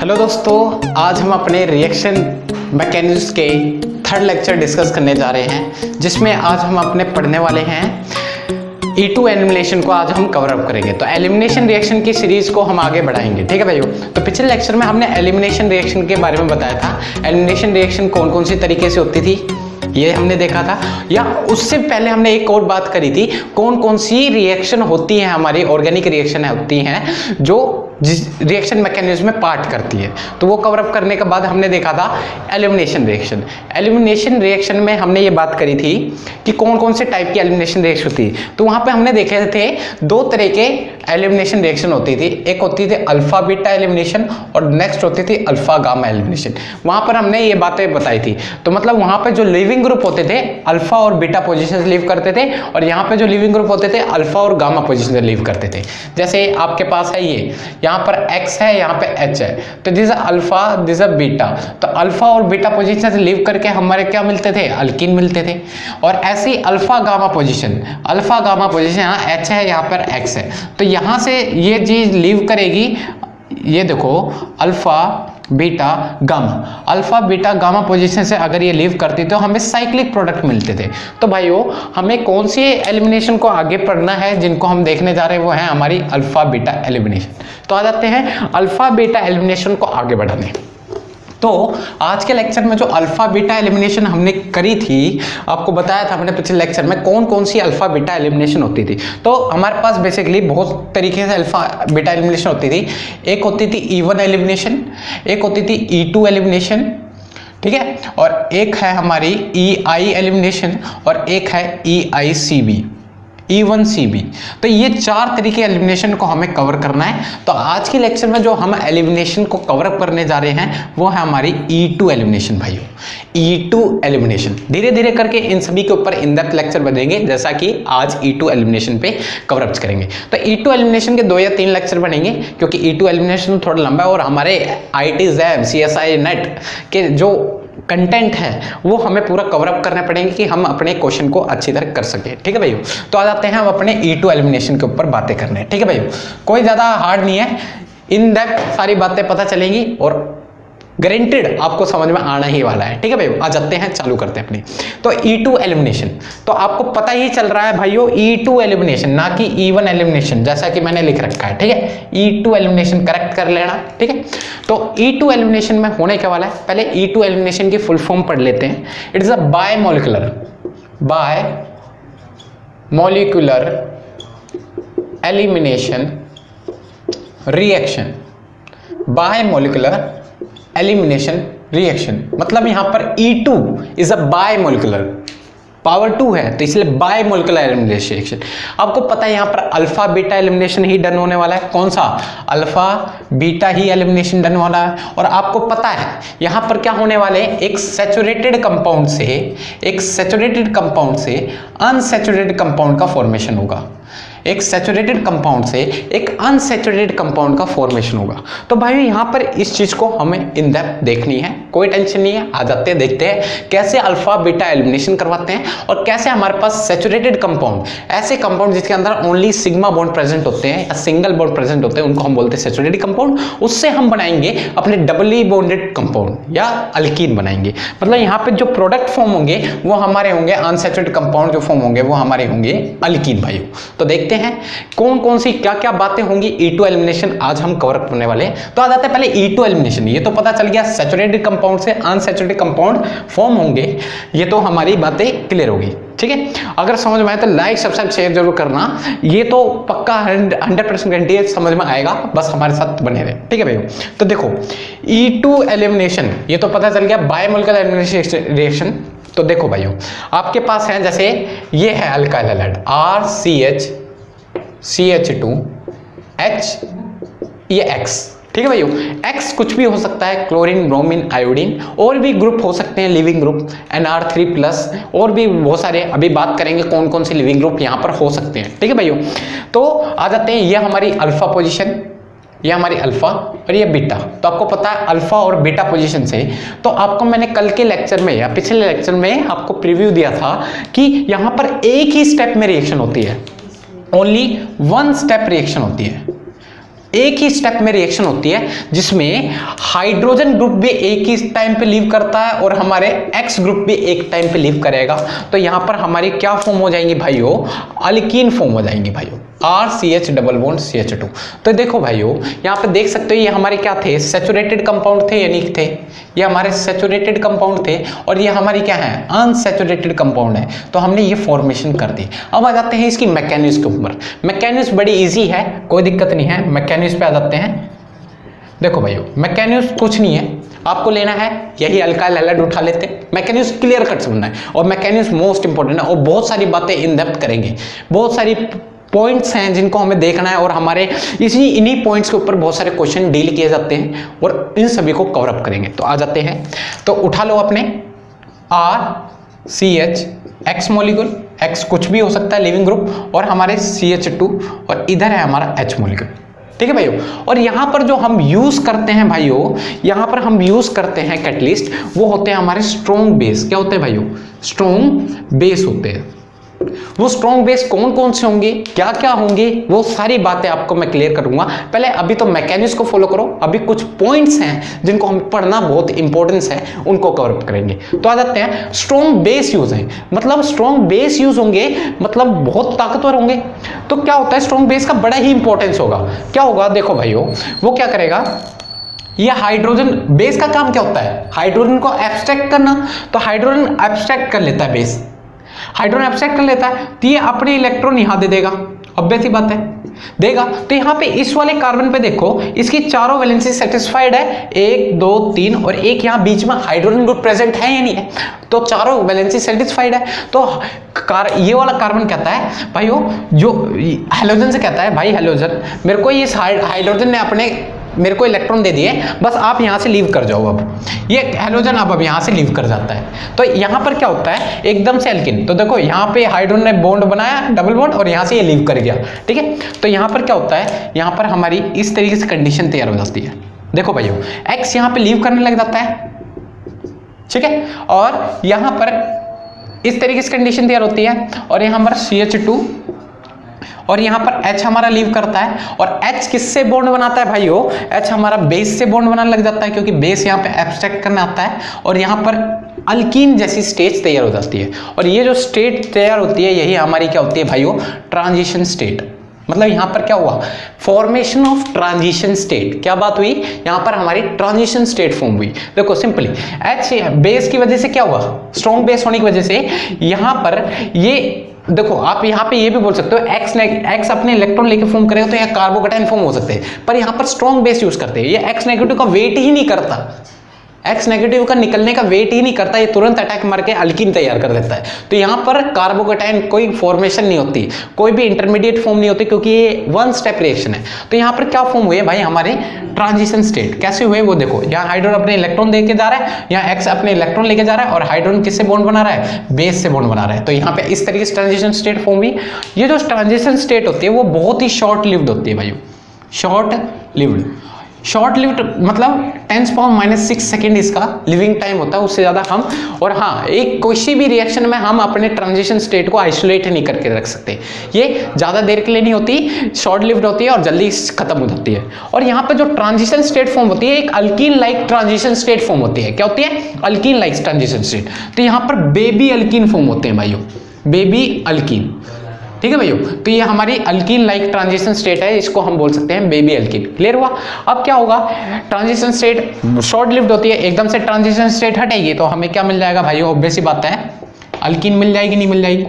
Hello दोस्तों, आज हम अपने रिएक्शन मैकेनिज्म के थर्ड लेक्चर डिस्कस करने जा रहे हैं, जिसमें आज हम अपने पढ़ने वाले हैं E2 एलिमिनेशन को आज हम कवर अप करेंगे। तो एलिमिनेशन रिएक्शन की सीरीज को हम आगे बढ़ाएंगे, ठीक है भाइयों। तो पिछले लेक्चर में हमने एलिमिनेशन रिएक्शन के बारे में बताया था। एलिमिनेशन रिएक्शन कौन कौन सी तरीके से होती थी ये हमने देखा था, या उससे पहले हमने एक और बात करी थी, कौन कौन सी रिएक्शन होती हैं, हमारी ऑर्गेनिक रिएक्शन होती हैं जो जिस रिएक्शन मैकेनिज्म में पार्ट करती है। तो वो कवर अप करने के बाद हमने देखा था एलिमिनेशन रिएक्शन। एलिमिनेशन रिएक्शन में हमने ये बात करी थी कि कौन कौन से टाइप की एलिमिनेशन रिएक्शन होती है। तो वहां पे हमने देखे थे दो तरह के एलिमिनेशन रिएक्शन होती थी। एक होती थी अल्फा बीटा एलिमिनेशन और नेक्स्ट होती थी अल्फा गामा एलिमिनेशन। वहां पर हमने ये बातें बताई थी। तो मतलब वहां पर जो लिविंग ग्रुप होते थे अल्फा और बीटा पोजीशन से लीव करते थे, और यहाँ पे जो लिविंग ग्रुप होते थे अल्फा और गामा पोजीशन से लीव करते थे। जैसे आपके पास है ये, यहाँ पर X है, यहाँ पे H है, तो दिस अल्फा दिस बीटा। तो अल्फा और बीटा पोजीशन से लीव करके हमारे क्या मिलते थे, अल्कीन मिलते थे। और ऐसी अल्फा गामा पोजीशन यहाँ H है, यहाँ पर X है, तो यहाँ से ये चीज लीव करेगी। ये देखो अल्फा बीटा गामा पोजीशन से अगर ये लीव करती तो हमें साइक्लिक प्रोडक्ट मिलते थे। तो भाइयों, हमें कौन सी एलिमिनेशन को आगे पढ़ना है, जिनको हम देखने जा रहे हैं वो है हमारी अल्फा बीटा एलिमिनेशन। तो आ जाते हैं अल्फा बीटा एलिमिनेशन को आगे बढ़ाने। तो आज के लेक्चर में जो अल्फा बीटा एलिमिनेशन हमने करी थी, आपको बताया था हमने पिछले लेक्चर में कौन कौन सी अल्फा बीटा एलिमिनेशन होती थी। तो हमारे पास बेसिकली बहुत तरीके से अल्फा बीटा एलिमिनेशन होती थी। एक होती थी E1 एलिमिनेशन, एक होती थी E2 एलिमिनेशन, ठीक है, और एक है हमारी EI एलिमिनेशन और एक है EICB, E1CB। तो ये चार तरीके एलिमिनेशन को हमें कवर करना है। तो आज के लेक्चर में जो हम एलिमिनेशन को कवर अप करने जा रहे हैं वो है हमारी E2 एलिमिनेशन भाइयों। E2 एलिमिनेशन धीरे धीरे करके इन सभी के ऊपर इन डेप्थ लेक्चर बनेंगे, जैसा कि आज E2 एलिमिनेशन पे कवर अप करेंगे। तो E2 एलिमिनेशन के 2 या 3 लेक्चर बनेंगे, क्योंकि E2 एलिमिनेशन थोड़ा लंबा है और हमारे IIT JAM CSI NET के जो कंटेंट है वो हमें पूरा कवर अप करने पड़ेंगे कि हम अपने क्वेश्चन को अच्छी तरह कर सके, ठीक है भाइयों। तो आ जाते हैं हम अपने E2 एलिमिनेशन के ऊपर बातें करने, ठीक है भाइयों। कोई ज्यादा हार्ड नहीं है, इन डेप्थ सारी बातें पता चलेंगी और गारंटेड आपको समझ में आना ही वाला है, ठीक है भाइयों। आ जाते हैं, चालू करते हैं अपनी। तो E2 एलिमिनेशन, तो आपको पता ही चल रहा है भाइयों E2 एलिमिनेशन, ना कि E1 एलिमिनेशन, जैसा कि मैंने लिख रखा है, ठीक है। E2 एलिमिनेशन करेक्ट कर लेना, ठीक है। तो E2 एलिमिनेशन में होने क्या वाला है, पहले E2 एलिमिनेशन की फुल फॉर्म पढ़ लेते हैं। It is a bimolecular elimination reaction. Bimolecular elimination reaction मतलब यहां पर E2 is a bimolecular, power 2 है तो इसलिए बायमोलिकुलर एलिमिनेशन रिएक्शन। आपको पता है यहां पर अल्फा बीटा एलिमिनेशन ही डन होने वाला है। कौन सा, अल्फा बीटा ही एलिमिनेशन डन वाला है। और आपको पता है यहां पर क्या होने वाले हैं, एक सैचुरेटेड कंपाउंड से अनसैचुरेटेड कंपाउंड का फॉर्मेशन होगा, एक सैचुरेटेड कंपाउंड से एक अनसैचुरेटेड कंपाउंड का फॉर्मेशन होगा। तो भाई यहां पर इस चीज को हमें इन डेप्थ देखनी है, कोई टेंशन नहीं है। आ जाते हैं, देखते हैं कैसे अल्फा बीटा एलिमिनेशन करवाते हैं और कैसे हमारे पास सैचुरेटेड कंपाउंड, ऐसे कंपाउंड जिसके अंदर ओनली सिग्मा बॉन्ड प्रेजेंट होते हैं या सिंगल बॉन्ड प्रेजेंट होते हैं, उनको हम बोलते हैं सैचुरेटेड कंपाउंड। उससे हम बनाएंगे अपने डबली बॉन्डेड कंपाउंड या अल्कीन बनाएंगे। मतलब यहाँ पे जो प्रोडक्ट फॉर्म होंगे वो हमारे होंगे अनसैचुरेटेड कंपाउंड, जो फॉर्म होंगे वो हमारे होंगे अल्कीन भाइयों। तो देखते हैं कौन कौन सी क्या क्या बातें होंगी E2 एलिमिनेशन आज हम कवर करने वाले हैं। तो आ जाते हैं पहले E2 एलिमिनेशन। ये तो पता चल गया सैचुरेटेड कंपाउंड से अनसैचुरेटेड कंपाउंड फॉर्म होंगे, ये तो हमारी बातें क्लियर होगी, ठीक है। अगर समझ में आए तो लाइक सब्सक्राइब शेयर जरूर करना, ये तो पक्का 100% गारंटी है समझ में आएगा, बस हमारे साथ बने रहे, ठीक है भाइयों। तो देखो E2 एलिमिनेशन ये तो पता चल गया बायमोलिकुलर एलिमिनेशन रिएक्शन। तो देखो भाइयों, आपके पास है जैसे ये है अल्काइल हैलाइड RCH2H, ये X, ठीक है भाइयों। X कुछ भी हो सकता है, क्लोरीन, ब्रोमीन, आयोडीन, और भी ग्रुप हो सकते हैं लिविंग ग्रुप, NR3+, और भी बहुत सारे, अभी बात करेंगे कौन कौन से लिविंग ग्रुप यहाँ पर हो सकते हैं, ठीक है भाइयों। तो आ जाते हैं, ये हमारी अल्फा पोजीशन, ये हमारी अल्फा और ये बीटा। तो आपको पता है अल्फा और बीटा पोजीशन से, तो आपको मैंने कल के लेक्चर में या पिछले लेक्चर में आपको प्रीव्यू दिया था कि यहाँ पर एक ही स्टेप में रिएक्शन होती है, ओनली 1 स्टेप रिएक्शन होती है। एक ही स्टेप में रिएक्शन होती है जिसमें हाइड्रोजन ग्रुप भी एक ही टाइम पे लीव करता है और हमारे एक्स ग्रुप भी एक टाइम पे लीव करेगा। तो यहां पर हमारी क्या फॉर्म हो जाएंगी भाइयों, अल्कीन फॉर्म हो जाएंगी भाइयों, RCH डबल बॉन्ड CH2। तो देखो भाइयों यहां पे देख सकते हो ये हमारे क्या थे, सैचुरेटेड कंपाउंड थे, यानी थे ये हमारे सैचुरेटेड कंपाउंड थे और ये हमारी क्या है, अनसैचुरेटेड कंपाउंड है। तो हमने ये फॉर्मेशन कर दी। अब आ जाते हैं इसकी मैकेनिज्म के ऊपर। मैकेनिज्म बड़ी इजी है, कोई दिक्कत नहीं है। मैकेनिज्म पे आ जाते हैं। देखो भाइयों मैकेनिज्म कुछ नहीं है, आपको लेना है यही अल्काइल हैलाइड उठा लेते हैं। मैकेनिज्म क्लियर कट समझना है और मैकेनिज्म मोस्ट इंपॉर्टेंट है और बहुत सारी बातें इन डेप्थ करेंगे, बहुत सारी पॉइंट्स हैं जिनको हमें देखना है और हमारे इन्हीं पॉइंट्स के ऊपर बहुत सारे क्वेश्चन डील किए जाते हैं और इन सभी को कवर अप करेंगे। तो आ जाते हैं, तो उठा लो अपने RCH X मॉलिक्यूल, X कुछ भी हो सकता है लिविंग ग्रुप, और हमारे CH2 और इधर है हमारा H मॉलिक्यूल। ठीक है भाइयों, और यहां पर जो हम यूज करते हैं भाइयों, यहां पर हम यूज करते हैं कैटलिस्ट, वो होते हैं हमारे स्ट्रॉन्ग बेस। क्या होते हैं भाइयों, स्ट्रॉन्ग बेस होते हैं। वो स्ट्रॉन्ग बेस कौन कौन से होंगे, क्या क्या होंगे, वो सारी बातें आपको मैं क्लियर करूंगा। पहले अभी तो मैकेनिज्म को फॉलो करो, अभी कुछ पॉइंट्स हैं जिनको हम पढ़ना बहुत इंपॉर्टेंस है, उनको कवर अप करेंगे। तो आ जाते हैं स्ट्रॉन्ग बेस यूज है, मतलब स्ट्रॉन्ग बेस यूज होंगे मतलब बहुत ताकतवर होंगे। तो क्या होता है, स्ट्रॉन्ग बेस का बड़ा ही इंपॉर्टेंस होगा। क्या होगा, देखो भाइयों वो क्या करेगा, ये हाइड्रोजन बेस का काम क्या होता है, हाइड्रोजन को एब्स्ट्रैक्ट करना। तो हाइड्रोजन एब्स्ट्रैक्ट कर लेता है बेस, हाइड्रोजन एब्स्ट्रैक्ट कर लेता है तो ये अपने इलेक्ट्रॉन यहां दे देगा, ऑब्वियस सी बात है देगा। तो यहां पे इस वाले कार्बन पे देखो इसकी चारों वैलेंसी सेटिस्फाइड है, 1 2 3 और एक यहां बीच में हाइड्रोजन ग्रुप प्रेजेंट है या नहीं है, तो चारों वैलेंसी सेटिस्फाइड है। तो ये वाला कार्बन कहता है भाइयों, जो हैलोजन से कहता है भाई हैलोजन मेरे को ये हाइड्रोजन ने अपने मेरे को इलेक्ट्रॉन दे दिए, बस आप यहां से लीव कर जाओ। अब ये हैलोजन अब यहां से लीव कर जाता है। तो यहां पर क्या होता है, एकदम से एल्किन। तो देखो यहां पे हाइड्रोजन ने बॉन्ड बनाया डबल बॉन्ड और यहां से ये लीव कर गया। ठीक है, तो यहां पर क्या होता है, यहां पर हमारी इस तरीके से कंडीशन तैयार हो जाती है। देखो भाइयों एक्स यहां पे लीव करने लग जाता है, ठीक है, और यहां पर इस तरीके से कंडीशन तैयार होती है और यहां पर CH2 और यहां पर H हमारा लीव करता है। और H किससे बॉन्ड बनाता है भाइयों, H हमारा बेस से बॉन्ड बनाने लग जाता है, क्योंकि बेस यहां पे एब्स्ट्रैक्ट करना आता है और यहां पर अल्कीन जैसी स्टेट तैयार हो जाती है। और ये जो स्टेट तैयार होती है यही हमारी क्या होती है भाइयों, ट्रांजिशन स्टेट। मतलब यहां पर क्या हुआ, फॉर्मेशन ऑफ ट्रांजिशन स्टेट। क्या बात हुई, यहां पर हमारी ट्रांजिशन स्टेट फॉर्म हुई। देखो सिंपली H बेस की वजह से क्या हुआ, स्ट्रॉन्ग बेस होने की वजह से यहां पर ये देखो, आप यहाँ पे ये भी बोल सकते हो एक्स अपने इलेक्ट्रॉन लेके फॉर्म करेगा तो यहाँ कार्बोकैटायन फॉर्म हो सकते हैं, पर यहाँ पर स्ट्रॉन्ग बेस यूज करते हैं। ये एक्स नेगेटिव का वेट ही नहीं करता, एक्स नेगेटिव का निकलने का वेट ही नहीं करता, ये तुरंत अटैक मार के अल्कीन तैयार कर देता है। तो यहाँ पर कार्बोकैटायन कोई फॉर्मेशन नहीं होती, कोई भी इंटरमीडिएट फॉर्म नहीं होती, क्योंकि ये वन स्टेप रिएक्शन है। तो यहाँ पर क्या फॉर्म हुए भाई, हमारे ट्रांजिशन स्टेट। कैसे हुए वो देखो, यहाँ हाइड्रोजन अपने इलेक्ट्रॉन देके जा रहा है, यहाँ एक्स अपने इलेक्ट्रॉन लेके जा रहा है और हाइड्रोजन किससे बॉन्ड बना रहा है, बेस से बॉन्ड बना रहा है। तो यहाँ पे इस तरीके से ट्रांजिशन स्टेट फॉर्म हुई। ये जो ट्रांजिशन स्टेट होती है वो बहुत ही शॉर्ट लिव्ड होती है भाई, शॉर्ट लिव्ड। शॉर्ट लिव्ड मतलब 10⁻⁻⁶ सेकेंड इसका लिविंग टाइम होता है, उससे ज़्यादा हम। और हाँ, एक किसी भी रिएक्शन में हम अपने ट्रांजिशन स्टेट को आइसोलेट नहीं करके रख सकते, ये ज़्यादा देर के लिए नहीं होती, शॉर्ट लिव्ड होती है और जल्दी खत्म हो जाती है। और यहाँ पर जो ट्रांजिशन स्टेट फॉर्म होती है एक alkyne like transition state form होती है। क्या होती है, अल्कीन लाइक ट्रांजिशन स्टेट। तो यहाँ पर बेबी अल्कीन फॉर्म होते हैं भाइयों, बेबी अल्कीन। ठीक है भाइयों, तो ये हमारी अल्कीन लाइक ट्रांजिशन स्टेट है, इसको हम बोल सकते हैं बेबी अल्कीन। क्लियर हुआ। अब क्या होगा, ट्रांजिशन स्टेट शॉर्ट लिव्ड होती है, एकदम से ट्रांजिशन स्टेट हटेगी तो हमें क्या मिल जाएगा भाइयों, ऑब्वियस सी बात है अल्कीन मिल जाएगी, नहीं मिल जाएगी,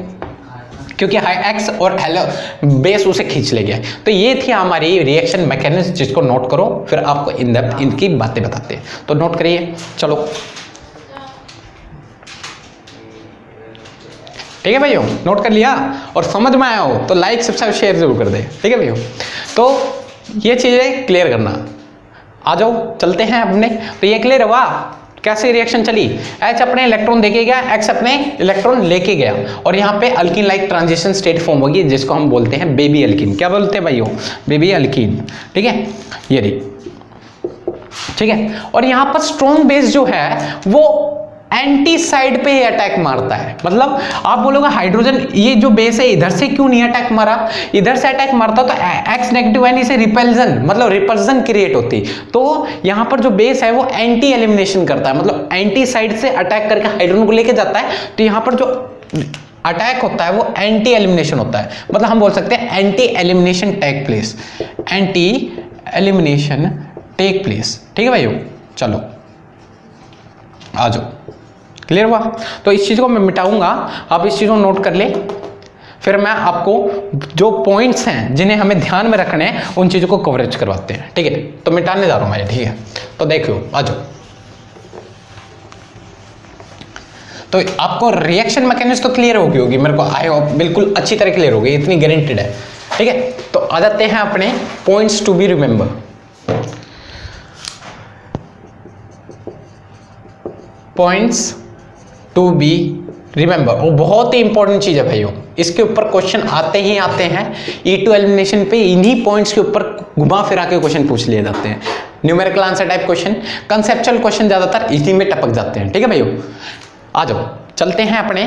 क्योंकि एक्स और बेस उसे खींच ले गया। तो ये थी हमारी रिएक्शन मैकेनिज्म, जिसको नोट करो, फिर आपको इन डेप्थ इनकी बातें बताते हैं। तो नोट करिए, चलो ठीक है भैया, नोट कर लिया और समझ में आया हो तो लाइक सब्सक्राइब शेयर जरूर कर दे। ठीक है भैया, तो ये चीजें क्लियर करना। आ जाओ चलते हैं अपने। तो ये क्लियर हुआ कैसे रिएक्शन चली, H अपने इलेक्ट्रॉन देके गया, X अपने इलेक्ट्रॉन लेके गया और यहाँ पे alkyne like transition state form होगी, जिसको हम बोलते हैं बेबी अल्कीन। क्या बोलते हैं भाइयों, बेबी अल्कीन। ठीक है, ये रही। ठीक है, और यहाँ पर स्ट्रॉन्ग बेस जो है वो एंटी साइड पे अटैक मारता है। मतलब आप बोलोगे हाइड्रोजन ये जो बेस है इधर से क्यों नहीं अटैक मारा, इधर से अटैक मारता तो एक्स नेगेटिव आयन से रिपल्जन मतलब रिपल्जन क्रिएट होती। तो यहां पर जो बेस है वो एंटी एलिमिनेशन करता है, मतलब एंटी साइड से अटैक करके हाइड्रोजन को लेके जाता है। तो यहां पर जो अटैक होता है वो एंटी एलिमिनेशन होता है, मतलब हम बोल सकते हैं anti elimination take place, anti elimination take place. ठीक है भाइयों, चलो आ जाओ, क्लियर हुआ। तो इस चीज को मैं मिटाऊंगा, आप इस चीज को नोट कर ले, फिर मैं आपको जो पॉइंट्स हैं जिन्हें हमें ध्यान में रखने हैं उन चीजों को कवरेज करवाते हैं। ठीक है, तो मिटाने जा रहा हूं मैं, ठीक है। तो देखियो, आ जाओ। तो आपको रिएक्शन मैकेनिज्म तो क्लियर होगी मेरे को आई होप बिल्कुल अच्छी तरह क्लियर होगी, इतनी गारंटेड है। ठीक है, तो आ जाते हैं अपने points to be remember. Points to be remember, वो बहुत ही इंपॉर्टेंट चीज है भाइयों, इसके ऊपर क्वेश्चन आते ही आते हैं। E2 एलिमिनेशन पे इन्हीं पॉइंट्स के ऊपर घुमा फिरा के क्वेश्चन पूछ लिए जाते हैं। Numerical answer type question, conceptual question ज्यादातर इसी में टपक जाते हैं। ठीक है भाइयों, आ जाओ चलते हैं अपने।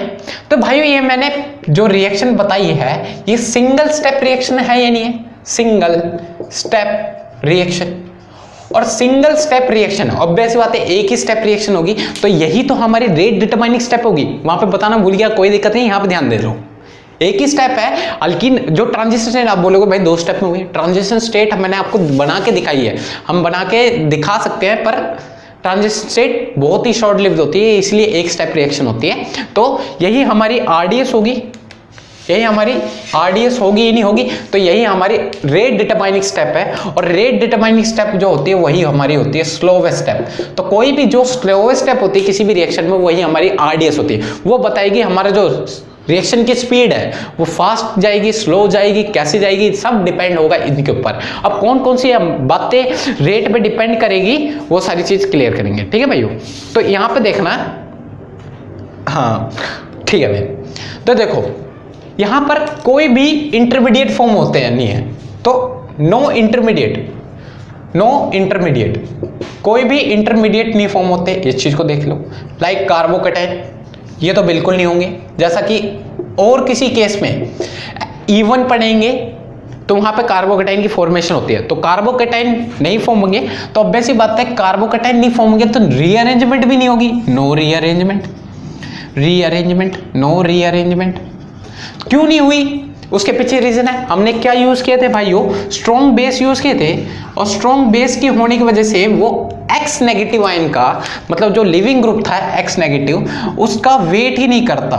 तो भाइयों ये मैंने जो रिएक्शन बताई है ये सिंगल स्टेप रिएक्शन है या नहीं है, सिंगल स्टेप रिएक्शन। और सिंगल स्टेप रिएक्शन ऑब्वियस बात है, एक ही स्टेप रिएक्शन होगी, तो यही तो हमारी रेट डिटरमाइनिंग स्टेप होगी। वहां पे बताना भूल गया, कोई दिक्कत नहीं, यहां पे ध्यान दे लो, एक ही स्टेप है। अल्कीन जो ट्रांजिशन स्टेट, आप बोलोगे भाई 2 स्टेप में हुई, ट्रांजिशन स्टेट मैंने आपको बना के दिखाई है, हम बना के दिखा सकते हैं, पर ट्रांजिशन स्टेट बहुत ही शॉर्ट लिव्ड होती है, इसलिए एक स्टेप रिएक्शन होती है। तो यही हमारी आरडीएस होगी, यही हमारी आरडीएस होगी ही नहीं होगी, तो यही हमारी रेट डिटरमाइनिंग स्टेप है। और रेट डिटरमाइनिंग स्टेप जो होती है वही हमारी होती है स्लोवेस्ट स्टेप। तो कोई भी जो स्लोवेस्ट स्टेप होती है किसी भी रिएक्शन में, वही हमारी आरडीएस होती है। वो बताएगी हमारा जो रिएक्शन की स्पीड है वो फास्ट जाएगी, स्लो जाएगी, कैसे जाएगी, सब डिपेंड होगा इनके ऊपर। अब कौन कौन सी बातें रेट पे डिपेंड करेगी वो सारी चीज क्लियर करेंगे। ठीक है भाइयों, तो यहां पे देखना, हाँ ठीक है भाई। तो देखो यहां पर कोई भी इंटरमीडिएट फॉर्म होते हैं नहीं है, तो नो इंटरमीडिएट कोई भी इंटरमीडिएट नहीं फॉर्म होते, इस चीज को देख लो। लाइक कार्बोकेटाइन, ये तो बिल्कुल नहीं होंगे। जैसा कि और किसी केस में E1 पढ़ेंगे तो वहां पे कार्बोकेटाइन की फॉर्मेशन होती है, तो कार्बोकेटाइन नहीं फॉर्म होंगे, तो ऑब्वियस सी बात है कार्बोकेटाइन नहीं फॉर्म होंगे तो रीअरेंजमेंट भी नहीं होगी, नो रीअरेंजमेंट। क्यों नहीं हुई, उसके पीछे रीजन है, हमने क्या यूज किए थे भाइयों, स्ट्रॉन्ग बेस यूज किए थे, और स्ट्रॉन्ग बेस की होने की वजह से वो एक्स नेगेटिव आयन का, मतलब जो लिविंग ग्रुप था एक्स नेगेटिव, उसका वेट ही नहीं करता,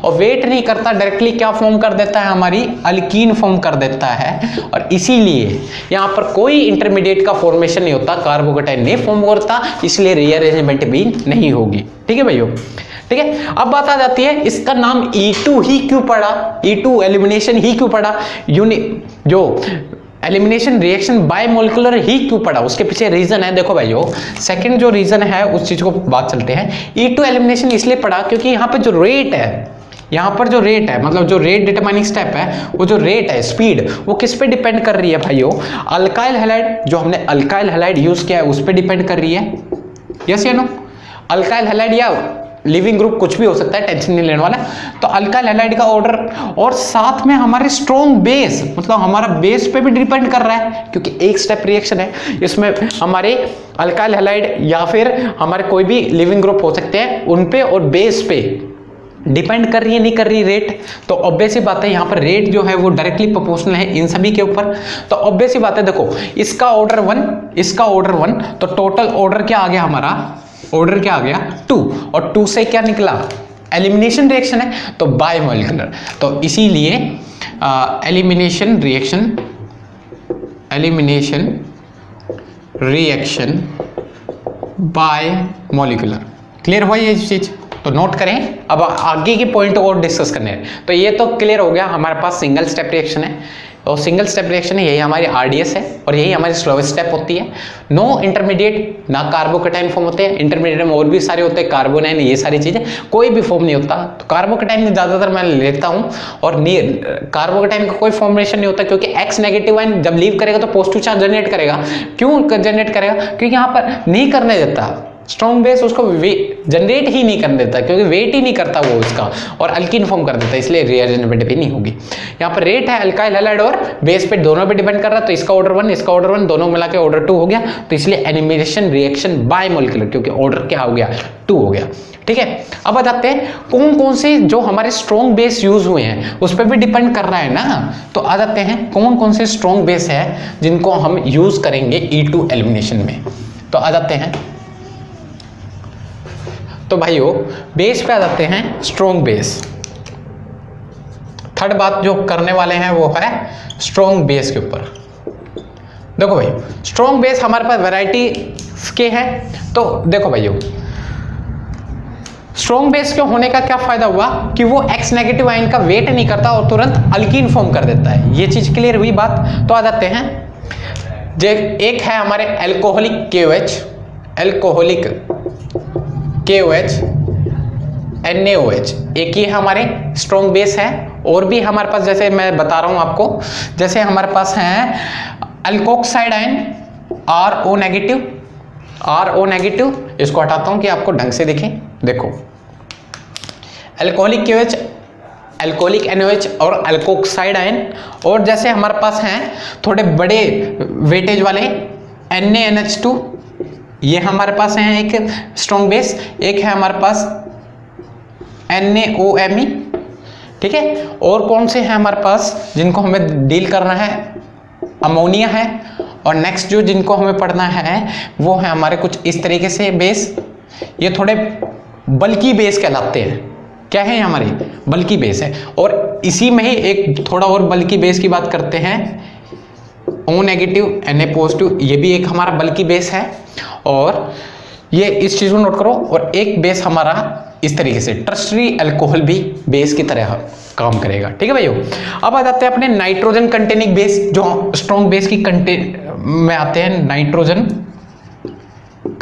और वेट नहीं करता डायरेक्टली क्या फॉर्म कर देता है, हमारी अल्कीन फॉर्म कर देता है। और इसीलिए यहां पर कोई इंटरमीडिएट का फॉर्मेशन नहीं होता, कार्बोकेटाइन नहीं फॉर्म करता, इसलिए रीअरेंजमेंट भी नहीं होगी। ठीक है भाइयों, ठीक है। अब बात आ जाती है इसका नाम E2 ही क्यों पड़ा, E2 एलिमिनेशन ही क्यों पड़ा, जो एलिमिनेशन रिएक्शन बायमोलिकुलर ही क्यों पड़ा, उसके पीछे रीजन है। देखो भाइयों, सेकंड जो रीजन है उस चीज को बात चलते हैं। E2 एलिमिनेशन इसलिए पड़ा क्योंकि यहाँ पे जो रेट है, मतलब जो रेट डिटरमाइनिंग स्टेप है, वो जो रेट है स्पीड, वो किस पे डिपेंड कर रही है भाइयों, अल्काइल हैलाइड, जो हमने अल्काइल हैलाइड यूज किया है उस पे डिपेंड कर रही है। यस या नो, अल्काइल हैलाइड या लिविंग ग्रुप कुछ भी हो सकता है, टेंशन नहीं लेने वाला। तो अल्काइल हैलाइड का ऑर्डर, और साथ में हमारे स्ट्रॉन्ग बेस, मतलब हमारा बेस पे भी डिपेंड कर रहा है, क्योंकि एक स्टेप रिएक्शन है, इसमें हमारे अल्काइल हैलाइड या फिर हमारे कोई भी लिविंग ग्रुप हो सकते हैं, उन पे और बेस पे डिपेंड कर रही है, नहीं कर रही रेट। तो ऑब्वियस ही बात है यहाँ पर रेट जो है वो डायरेक्टली प्रोपोर्शनल है इन सभी के ऊपर। तो ऑब्वियस ही बात है, देखो इसका ऑर्डर 1, इसका ऑर्डर 1, तो टोटल ऑर्डर क्या आ गया हमारा, ऑर्डर क्या आ गया 2, और 2 से क्या निकला, एलिमिनेशन रिएक्शन है, तो बायमोलिकुलर। तो इसीलिए एलिमिनेशन रिएक्शन बायमोलिकुलर। क्लियर हुआ ये चीज, तो नोट करें। अब आगे के पॉइंट और डिस्कस करने हैं। तो ये तो क्लियर हो गया, हमारे पास सिंगल स्टेप रिएक्शन है, तो सिंगल स्टेप रिएक्शन है, यही हमारी RDS है और यही हमारी स्लोवेस्ट स्टेप होती है। नो इंटरमीडिएट, ना कार्बोकेटाइन फॉर्म होते हैं, इंटरमीडिएट में और भी सारे होते हैं, कार्बोनाइन, ये सारी चीजें, कोई भी फॉर्म नहीं होता। तो कार्बोकेटाइन में ज्यादातर मैं लेता हूं और कार्बोकेटाइन का कोई फॉर्मेशन नहीं होता, क्योंकि X नेगेटिव आयन जब लीव करेगा तो पॉजिटिव चार्ज जनरेट करेगा। क्यों जनरेट करेगा? क्योंकि यहाँ पर नहीं करने देता, स्ट्रॉन्ग बेस उसको जनरेट ही नहीं करने देता, क्योंकि वेट ही नहीं करता वो उसका, और अल्कीन फॉर्म कर देता है, इसलिए रिएरेंजमेंट भी नहीं होगी। यहाँ पर रेट है अल्काइल हैलाइड और बेस पे दोनों पे डिपेंड कर रहा है, तो इसका ऑर्डर 1, इसका ऑर्डर 1, दोनों मिला के ऑर्डर 2 हो गया। तो इसलिए एलिमिनेशन रिएक्शन बाय मॉलिक्यूलर, क्योंकि ऑर्डर क्या हो गया? 2 हो गया। ठीक है, अब आ जाते हैं कौन कौन से जो हमारे स्ट्रॉन्ग बेस यूज हुए हैं उस पर भी डिपेंड कर रहा है ना। तो आ जाते हैं कौन कौन से स्ट्रॉन्ग बेस है जिनको हम यूज करेंगे E2 एलिमिनेशन में। तो आ जाते हैं, तो भाइयों बेस पे आ जाते हैं स्ट्रॉन्ग बेस। थर्ड बात जो करने वाले हैं वो है स्ट्रॉन्ग बेस के ऊपर। देखो भाई, स्ट्रॉन्ग बेस हमारे पास वैरायटी के हैं। तो देखो भाइयों, स्ट्रॉन्ग बेस के होने का क्या फायदा हुआ कि वो X नेगेटिव आयन का वेट नहीं करता और तुरंत अल्कीन फॉर्म कर देता है। ये चीज क्लियर हुई बात। तो आ जाते हैं, एक है हमारे एल्कोहलिक KOH NaOH, एक ही हमारे स्ट्रॉन्ग बेस है। और भी हमारे पास, जैसे मैं बता रहा हूं आपको, जैसे हमारे पास है अल्कोक्साइड आयन RO नेगेटिव, इसको हटाता हूं कि आपको ढंग से दिखे। देखो, अल्कोहलिक KOH, अल्कोहलिक NaOH और अल्कोक्साइड आयन। और जैसे हमारे पास हैं थोड़े बड़े वेटेज वाले NaNH2, ये हमारे पास है एक स्ट्रॉन्ग बेस। एक है हमारे पास NaOMe, ठीक है। और कौन से हैं हमारे पास जिनको हमें डील करना है? अमोनिया है। और नेक्स्ट जो जिनको हमें पढ़ना है वो है हमारे कुछ इस तरीके से बेस, ये थोड़े बल्की बेस कहलाते हैं। क्या है? हमारी बल्की बेस है। और इसी में ही एक थोड़ा और बल्की बेस की बात करते हैं, O नेगेटिव Na पॉजिटिव, ये भी एक हमारा बल्की बेस है। और ये इस चीज को नोट करो। और एक बेस हमारा इस तरीके से टर्शरी अल्कोहल भी बेस की तरह काम करेगा। ठीक है भाइयों, अब आ जाते हैं अपने नाइट्रोजन कंटेनिंग बेस, जो स्ट्रॉन्ग बेस की में आते हैं। नाइट्रोजन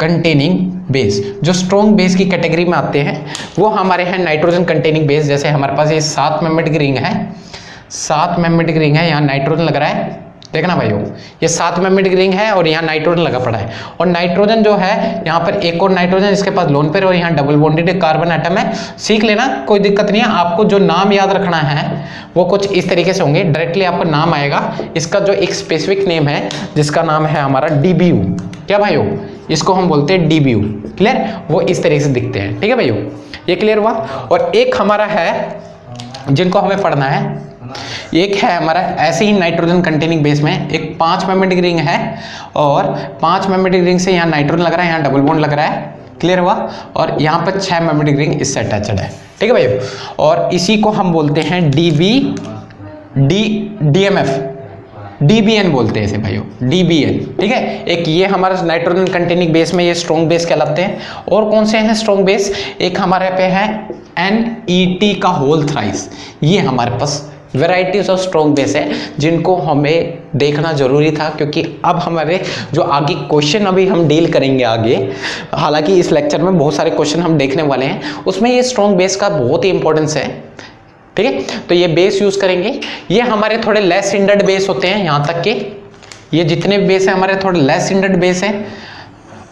कंटेनिंग बेस जो स्ट्रॉन्ग बेस की कैटेगरी में आते हैं वो हमारे हैं नाइट्रोजन कंटेनिंग बेस। जैसे हमारे पास ये 7 मेंबर्ड की रिंग है, 7 मेंबर्ड की रिंग है, यहाँ नाइट्रोजन लग रहा है। देखना भाइयों, ये 7 मेंबर्ड की रिंग है और यहाँ नाइट्रोजन लगा पड़ा है। और नाइट्रोजन जो है यहाँ पर एक और नाइट्रोजन इसके पास लोन पेयर और यहाँ डबल बॉन्डेड कार्बन एटम है। सीख लेना, कोई दिक्कत नहीं है। आपको जो नाम याद रखना है वो कुछ इस तरीके से होंगे, डायरेक्टली आपको नाम आएगा। इसका जो एक स्पेसिफिक नेम है जिसका नाम है हमारा DBU। क्या भाइयों? इसको हम बोलते हैं DBU। क्लियर? वो इस तरीके से दिखते हैं। ठीक है भाइयों, ये क्लियर हुआ। और एक हमारा है जिनको हमें पढ़ना है, एक है हमारा ऐसे ही नाइट्रोजन कंटेनिंग बेस में एक 5 मेंबर्ड की रिंग है और 5 मेंबर्ड की रिंग से यहाँ नाइट्रोजन लग रहा है, यहाँ डबल बॉन्ड लग रहा है। क्लियर हुआ? और यहाँ पर 6 मेंबर्ड की रिंग इससे अटैच्ड है। ठीक है भाइयों, और इसी को हम बोलते हैं DMF, DBN बोलते हैं इसे भाइयों, DBN। ठीक है, एक ये हमारा नाइट्रोजन कंटेनिंग बेस में ये स्ट्रॉन्ग बेस कहलाते हैं। और कौन से हैं स्ट्रॉन्ग बेस? एक हमारे पे है NET का होल थ्राइस। ये हमारे पास वेराइटीज ऑफ स्ट्रॉन्ग बेस है जिनको हमें देखना जरूरी था, क्योंकि अब हमारे जो आगे क्वेश्चन अभी हम डील करेंगे आगे, हालांकि इस लेक्चर में बहुत सारे क्वेश्चन हम देखने वाले हैं, उसमें ये स्ट्रॉन्ग बेस का बहुत ही इंपॉर्टेंस है। ठीक है, तो ये बेस यूज करेंगे। ये हमारे थोड़े लेस हिंडर्ड बेस होते हैं, यहाँ तक के ये जितने बेस हैं हमारे थोड़े लेस हिंडर्ड बेस हैं।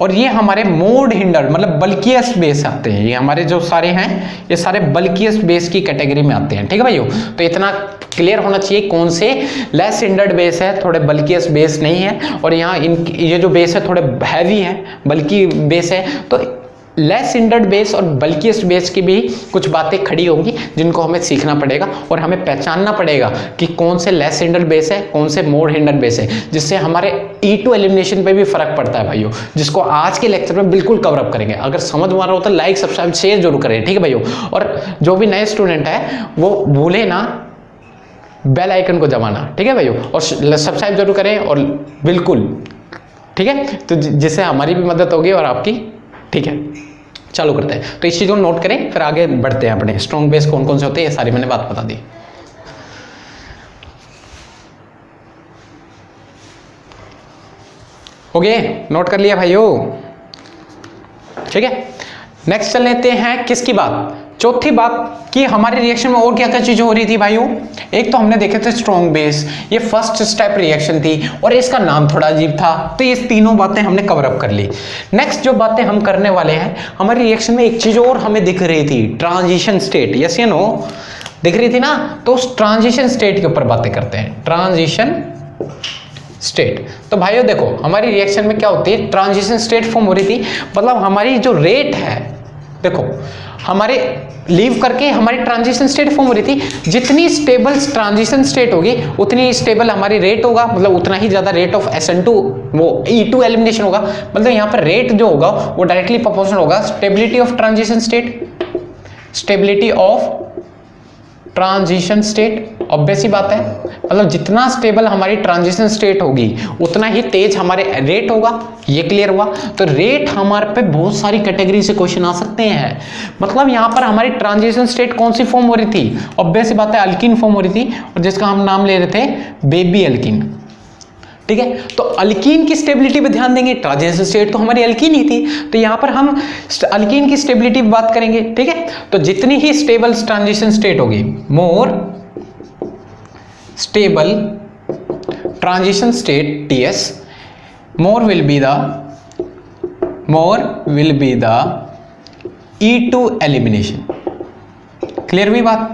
और ये हमारे मोड हिंडर्ड मतलब बल्कियस्ट बेस आते हैं। ये हमारे जो सारे हैं ये सारे बल्कियस्ट बेस की कैटेगरी में आते हैं। ठीक है भाइयों, तो इतना क्लियर होना चाहिए कौन से लेस हिंडर्ड बेस है, थोड़े बल्कियस्ट बेस नहीं है। और यहाँ ये जो बेस है थोड़े हैवी है, बल्कि बेस है। तो लेस हिंडर्ड बेस और बल्कियस्ट बेस की भी कुछ बातें खड़ी होंगी जिनको हमें सीखना पड़ेगा और हमें पहचानना पड़ेगा कि कौन से लेस हिंडर्ड बेस है, कौन से मोर हिंडर्ड बेस है, जिससे हमारे E2 एलिमिनेशन पे भी फर्क पड़ता है भाइयों, जिसको आज के लेक्चर में बिल्कुल कवर अप करेंगे। अगर समझ में आ रहा हो तो लाइक सब्सक्राइब शेयर जरूर करें। ठीक है भाइयों, और जो भी नए स्टूडेंट है वो भूले ना बेल आइकन को दबाना। ठीक है भाइयों, और सब्सक्राइब जरूर करें और बिल्कुल ठीक है, तो जिससे हमारी भी मदद होगी और आपकी। ठीक है, चालू करते हैं। तो इस चीज को नोट करें, फिर आगे बढ़ते हैं। अपने स्ट्रॉन्ग बेस कौन कौन से होते हैं ये सारी मैंने बात बता दी। हो गए, नोट कर लिया भाइयों, ठीक है। नेक्स्ट चल लेते हैं किसकी बात, चौथी बात कि हमारे रिएक्शन में और क्या क्या चीजें हो रही थी भाइयों। एक तो हमने देखे थे स्ट्रॉन्ग बेस, ये फर्स्ट स्टेप रिएक्शन थी और इसका नाम थोड़ा अजीब था, तो ये तीनों बातें हमने कवर अप कर ली। नेक्स्ट जो बातें हम करने वाले हैं, हमारे रिएक्शन में एक चीज और हमें दिख रही थी, ट्रांजिशन स्टेट, यस या नो, दिख रही थी ना, तो उस ट्रांजिशन स्टेट के ऊपर बातें करते हैं, ट्रांजिशन स्टेट। तो भाइयों देखो हमारी रिएक्शन में क्या होती है, ट्रांजिशन स्टेट फॉर्म हो रही थी, मतलब हमारी जो रेट है, देखो हमारे लीव करके हमारी ट्रांजिशन स्टेट फॉर्म हो रही थी, जितनी स्टेबल ट्रांजिशन स्टेट होगी उतनी स्टेबल हमारी रेट होगा, मतलब उतना ही ज्यादा रेट ऑफ SN2 वो E2 एलिमिनेशन होगा, मतलब यहाँ पर रेट जो होगा वो डायरेक्टली प्रोपोर्शनल होगा stability of transition state, stability of transition state. Obvious ही बात है, मतलब जितना स्टेबल हमारी ट्रांजिशन स्टेट होगी उतना ही तेज हमारे रेट होगा, ये क्लियर हुआ। तो रेट हमारे पे बहुत सारी कैटेगरी से क्वेश्चन आ सकते हैं, मतलब यहाँ पर हमारी ट्रांजिशन स्टेट कौन सी फॉर्म हो रही थी, ऑब्वियस ही बात है अल्कीन फॉर्म हो रही थी, और जिसका हम नाम ले रहे थे बेबी अल्कीन, ठीक है। तो अल्कीन की स्टेबिलिटी पे ध्यान देंगे, ट्रांजिशन स्टेट तो हमारी अल्कीन ही थी, तो यहां पर हम अल्कीन की स्टेबिलिटी पे बात करेंगे, ठीक है। तो जितनी ही स्टेबल ट्रांजिशन स्टेट होगी, more stable transition state TS, more will be the E2 elimination. Clear हुई बात,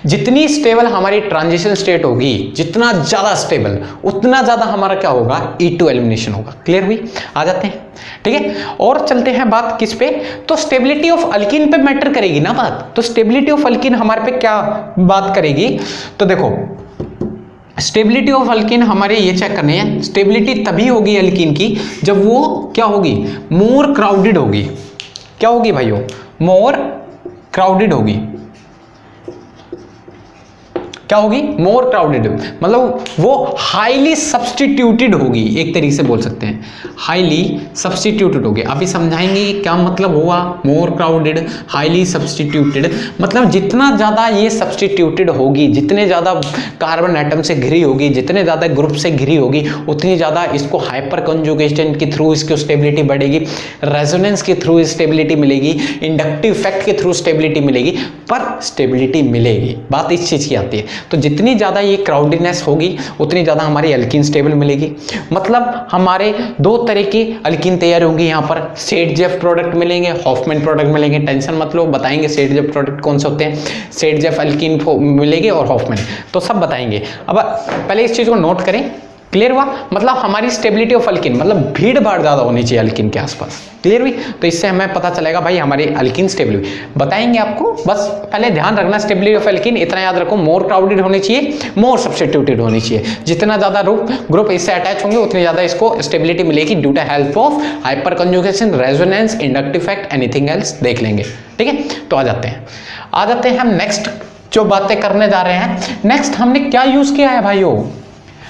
जितनी स्टेबल हमारी ट्रांजिशन स्टेट होगी, जितना ज्यादा स्टेबल उतना ज्यादा हमारा क्या होगा, E2 एलिमिनेशन होगा। क्लियर हुई, आ जाते हैं, ठीक है। और चलते हैं बात किस पे, तो स्टेबिलिटी ऑफ अल्कीन पे मैटर करेगी ना बात, तो स्टेबिलिटी ऑफ अल्कीन हमारे पे क्या बात करेगी, तो देखो स्टेबिलिटी ऑफ अल्कीन हमारे ये चेक करने हैं, स्टेबिलिटी तभी होगी अल्कीन की जब वो क्या होगी, मोर क्राउडेड होगी। क्या होगी भाइयों, मोर क्राउडेड होगी, क्या होगी, मोर क्राउडेड, मतलब वो हाईली सब्स्टिट्यूटेड होगी, एक तरीके से बोल सकते हैं हाईली सब्स्टिट्यूटेड होगी। अभी समझाएंगे क्या मतलब हुआ मोर क्राउडेड, हाईली सब्स्टिट्यूटेड, मतलब जितना ज्यादा ये सब्स्टिट्यूटेड होगी, जितने ज्यादा कार्बन एटम से घिरी होगी, जितने ज्यादा ग्रुप से घिरी होगी, उतनी ज्यादा इसको हाइपर कंजुगेशन के थ्रू इसकी स्टेबिलिटी बढ़ेगी, रेजोनेंस के थ्रू स्टेबिलिटी मिलेगी, इंडक्टिव इफेक्ट के थ्रू स्टेबिलिटी मिलेगी, पर स्टेबिलिटी मिलेगी। बात इस चीज की आती है, तो जितनी ज्यादा ये क्राउडेडनेस होगी उतनी ज्यादा हमारी अल्कीन स्टेबल मिलेगी। मतलब हमारे दो तरह की अल्कीन तैयार होंगी, यहाँ पर सेट-जेफ प्रोडक्ट मिलेंगे, हॉफमैन प्रोडक्ट मिलेंगे, टेंशन मत लो, बताएंगे सेट-जेफ प्रोडक्ट कौन से होते हैं, सेट-जेफ अल्कीन मिलेंगे और हॉफमैन, तो सब बताएंगे। अब पहले इस चीज को नोट करें, क्लियर हुआ, मतलब हमारी स्टेबिलिटी ऑफ अल्कीन, मतलब भीड़ भाड़ ज्यादा होनी चाहिए अल्कीन के आसपास। क्लियर हुई, तो इससे हमें पता चलेगा भाई हमारी अल्कीन स्टेबल हुई। बताएंगे आपको, बस पहले ध्यान रखना स्टेबिलिटी ऑफ अल्कीन इतना याद रखो, मोर क्राउडेड होनी चाहिए, मोर सब्स्टिट्यूटेड होनी चाहिए, जितना ज्यादा ग्रुप इससे अटैच होंगे उतनी ज्यादा इसको स्टेबिलिटी मिलेगी due to help of hyper conjugation, resonance, inductive effect, anything else देख लेंगे, ठीक है। तो आ जाते हैं हम नेक्स्ट जो बातें करने जा रहे हैं। नेक्स्ट हमने क्या यूज किया है भाइयों,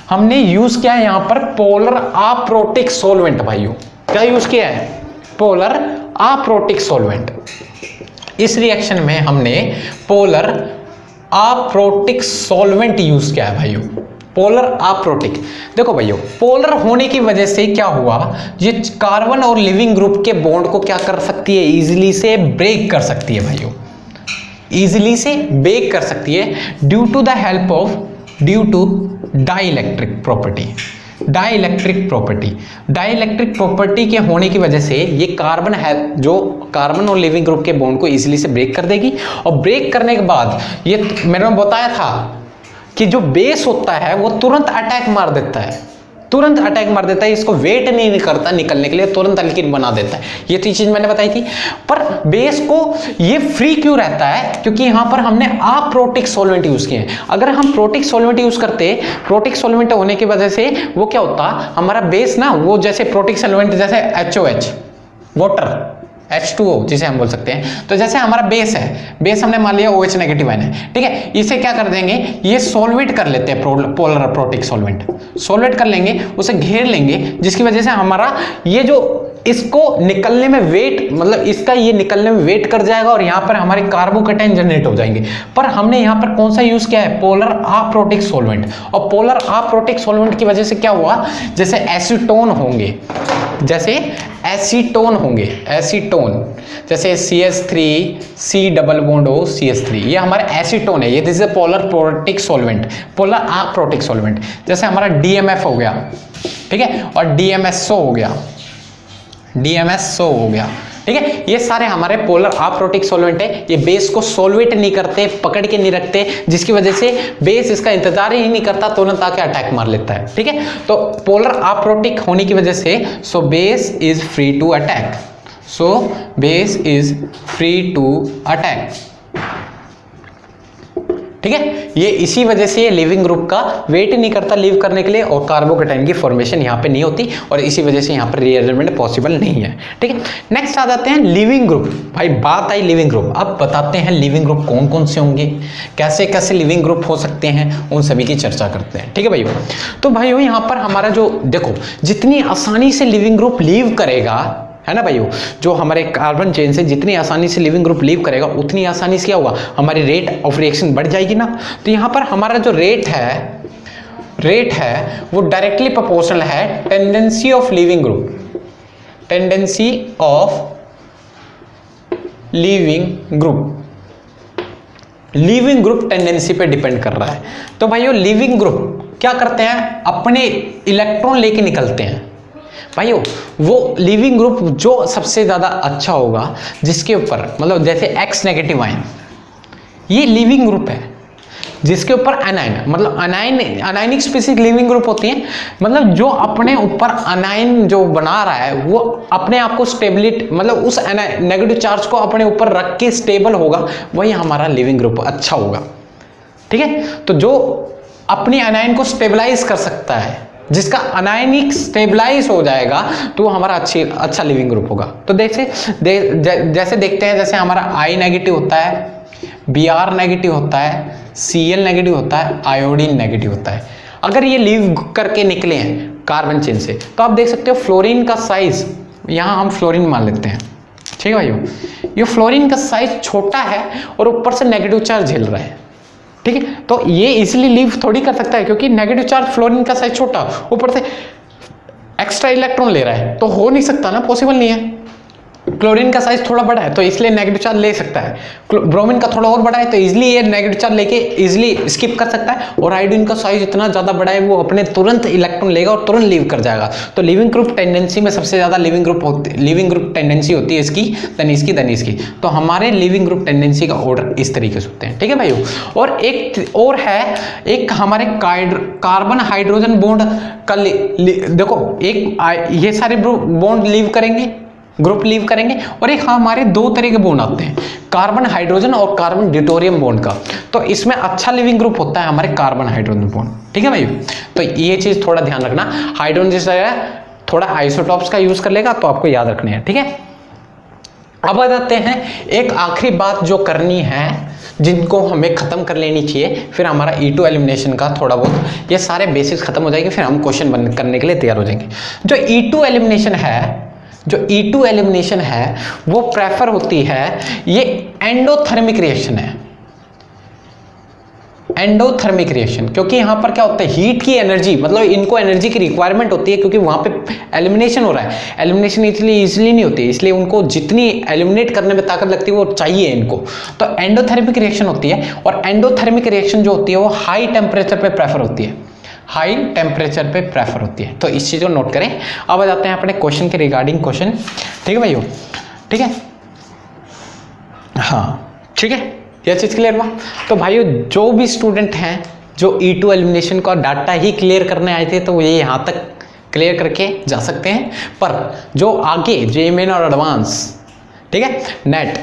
हमने यूज किया है यहां पर पोलर अप्रोटिक सॉल्वेंट। भाइयों क्या यूज किया है, पोलर अप्रोटिक सॉल्वेंट। इस रिएक्शन में हमने पोलर अप्रोटिक सॉल्वेंट यूज किया है भाइयों, पोलर अप्रोटिक। देखो भाइयों, पोलर होने की वजह से क्या हुआ, ये कार्बन और लिविंग ग्रुप के बॉन्ड को क्या कर सकती है, इजीली से ब्रेक कर सकती है भाइयों, इजीली से ब्रेक कर सकती है due to the help of, due to dielectric property. Dielectric property के होने की वजह से ये कार्बन है, जो कार्बन और लिविंग ग्रुप के बॉन्ड को इजीली से ब्रेक कर देगी, और ब्रेक करने के बाद ये मैंने बताया था कि जो बेस होता है वो तुरंत अटैक मार देता है, तुरंत अटैक मार देता है, इसको वेट नहीं करता निकलने के लिए, तुरंत अल्कीन बना देता है। ये तो चीज मैंने बताई थी। पर बेस को ये फ्री क्यों रहता है, क्योंकि यहां पर हमने अप्रोटिक सॉल्वेंट यूज किए हैं। अगर हम प्रोटिक सॉल्वेंट यूज करते, प्रोटिक सॉल्वेंट होने की वजह से वो क्या होता, हमारा बेस ना वो जैसे प्रोटिक सॉल्वेंट जैसे HOH वाटर, H2O जिसे हम बोल सकते हैं, तो जैसे हमारा बेस है, बेस हमने मान लिया OH नेगेटिव आयन है, ठीक है। इसे क्या कर देंगे, ये सॉल्वेट कर लेते हैं, पोलर अप्रोटिक सॉल्वेंट, सॉल्वेट कर लेंगे, उसे घेर लेंगे, जिसकी वजह से हमारा ये जो इसको निकलने में वेट, मतलब इसका ये निकलने में वेट कर जाएगा और यहाँ पर हमारे कार्बोकेटाइन जनरेट हो जाएंगे। पर हमने यहाँ पर कौन सा यूज किया है, पोलर अप्रोटिक सॉल्वेंट। और पोलर अप्रोटिक सॉल्वेंट की वजह से क्या हुआ, जैसे एसीटोन होंगे, जैसे एसीटोन होंगे, एसीटोन जैसे CH3 C double bond O CH3, ये हमारा एसीटोन है, ये this is polar protic solvent, polar aprotic solvent. जैसे हमारा DMF हो गया, ठीक है, और DMSO हो गया, DMSO हो गया, ठीक है, ये सारे हमारे पोलर अप्रोटिक सॉल्वेंट है। ये बेस को सॉल्वेट नहीं करते, पकड़ के नहीं रखते, जिसकी वजह से बेस इसका इंतजार ही नहीं करता, तुरंत आके अटैक मार लेता है, ठीक है। तो पोलर अप्रोटिक होने की वजह से so base is free to attack, so base is free to attack, ठीक है। ये इसी वजह से ये लिविंग ग्रुप का वेट नहीं करता लीव करने के लिए, और कार्बोकेटाइन की फॉर्मेशन यहाँ पे नहीं होती, और इसी वजह से यहाँ पर रीअरेंजमेंट पॉसिबल नहीं है, ठीक है। नेक्स्ट आ जाते हैं लिविंग ग्रुप। भाई बात आई लिविंग ग्रुप, अब बताते हैं लिविंग ग्रुप कौन कौन से होंगे, कैसे कैसे लिविंग ग्रुप हो सकते हैं, उन सभी की चर्चा करते हैं, ठीक है भाइयों। तो भाइयों यहाँ पर हमारा जो देखो, जितनी आसानी से लिविंग ग्रुप लीव करेगा, है ना भाइयों, जो हमारे कार्बन चेन से जितनी आसानी से लिविंग ग्रुप लीव करेगा, उतनी आसानी से क्या होगा, हमारी रेट ऑफ रिएक्शन बढ़ जाएगी ना। तो यहाँ पर हमारा जो रेट है वो डायरेक्टली प्रोपोर्शनल है tendency of leaving group, tendency of leaving group tendency पे डिपेंड कर रहा है। तो भाइयों लिविंग ग्रुप क्या करते हैं, अपने इलेक्ट्रॉन लेके निकलते हैं। भाइयों वो लिविंग ग्रुप जो सबसे ज़्यादा अच्छा होगा, जिसके ऊपर मतलब जैसे X नेगेटिव आयन, ये लिविंग ग्रुप है, जिसके ऊपर अनायन, मतलब अनायनिक स्पेसिफिक लिविंग ग्रुप होती है, मतलब जो अपने ऊपर अनायन जो बना रहा है वो अपने आप को स्टेबिलिटी, मतलब उस नेगेटिव चार्ज को अपने ऊपर रख के स्टेबल होगा, वही हमारा लिविंग ग्रुप अच्छा होगा, ठीक है। तो जो अपनी अनायन को स्टेबलाइज कर सकता है, जिसका अनायनिक स्टेबलाइज हो जाएगा, तो हमारा अच्छा लिविंग ग्रुप होगा। तो जैसे देखते हैं, जैसे हमारा I नेगेटिव होता है, Br नेगेटिव होता है, Cl नेगेटिव होता है, आयोडीन नेगेटिव होता है। अगर ये लीव करके निकले हैं कार्बन चेन से, तो आप देख सकते हो फ्लोरीन का साइज, यहाँ हम फ्लोरीन मान लेते हैं, ठीक है भाइयों, ये फ्लोरीन का साइज छोटा है और ऊपर से नेगेटिव चार्ज झेल रहा है, ठीक है। तो ये इजीली लीव थोड़ी कर सकता है, क्योंकि नेगेटिव चार्ज फ्लोरीन का साइज छोटा, ऊपर से एक्स्ट्रा इलेक्ट्रॉन ले रहा है, तो हो नहीं सकता ना, पॉसिबल नहीं है। क्लोरीन का साइज थोड़ा बड़ा है तो इसलिए नेगेटिव चार्ज ले सकता है, ब्रोमीन का थोड़ा और बड़ा है तो इजीली ये नेगेटिव चार्ज लेके इजीली स्किप कर सकता है, और आयोडीन का साइज इतना ज़्यादा बड़ा है वो अपने तुरंत इलेक्ट्रॉन लेगा और तुरंत लीव कर जाएगा। तो लिविंग ग्रुप टेंडेंसी में सबसे ज़्यादा लिविंग ग्रुप टेंडेंसी होती है इसकी, देन इसकी। तो हमारे लिविंग ग्रुप टेंडेंसी का ऑर्डर इस तरीके से होते हैं, ठीक है भाइयों। और एक और है, एक हमारे कार्बन हाइड्रोजन बॉन्ड का देखो, एक ये सारे बॉन्ड लीव करेंगे, ग्रुप लीव करेंगे, और एक हमारे दो तरह के बॉन्ड आते हैं, कार्बन हाइड्रोजन और कार्बन ड्यूटेरियम बॉन्ड का। तो इसमें अच्छा लिविंग ग्रुप होता है हमारे कार्बन हाइड्रोजन बॉन्ड, ठीक है भाई। तो ये चीज थोड़ा ध्यान रखना, हाइड्रोजन जैसा थोड़ा आइसोटॉप्स का यूज कर लेगा तो आपको याद रखने हैं, ठीक है। अब आ जाते हैं, एक आखिरी बात जो करनी है, जिनको हमें खत्म कर लेनी चाहिए, फिर हमारा E2 एलिमिनेशन का थोड़ा बहुत ये सारे बेसिक्स खत्म हो जाएंगे, फिर हम क्वेश्चन बंद करने के लिए तैयार हो जाएंगे। जो E2 एलिमिनेशन है वो प्रेफर होती है, ये एंडोथर्मिक रिएक्शन है, एंडोथर्मिक रिएक्शन, क्योंकि यहां पर क्या होता है, हीट की एनर्जी, मतलब इनको एनर्जी की रिक्वायरमेंट होती है, क्योंकि वहां पे एलिमिनेशन हो रहा है। एलिमिनेशन इसलिए इजीली नहीं होती, इसलिए उनको जितनी एलिमिनेट करने में ताकत लगती है वो चाहिए इनको, तो एंडोथर्मिक रिएक्शन होती है। और एंडोथर्मिक रिएक्शन जो होती है वो हाई टेम्परेचर पे प्रेफर होती है, हाई टेम्परेचर पे प्रेफर होती है। तो इस चीज़ को नोट करें। अब आ जाते हैं अपने क्वेश्चन के रिगार्डिंग क्वेश्चन, ठीक है भाइयों, ठीक है, हाँ ठीक है, यह चीज़ क्लियर हुआ। तो भाइयों जो भी स्टूडेंट हैं जो E2 एलिमिनेशन का डाटा ही क्लियर करने आए थे, तो ये यहाँ तक क्लियर करके जा सकते हैं। पर जो आगे JMN और एडवांस, ठीक है, नेट,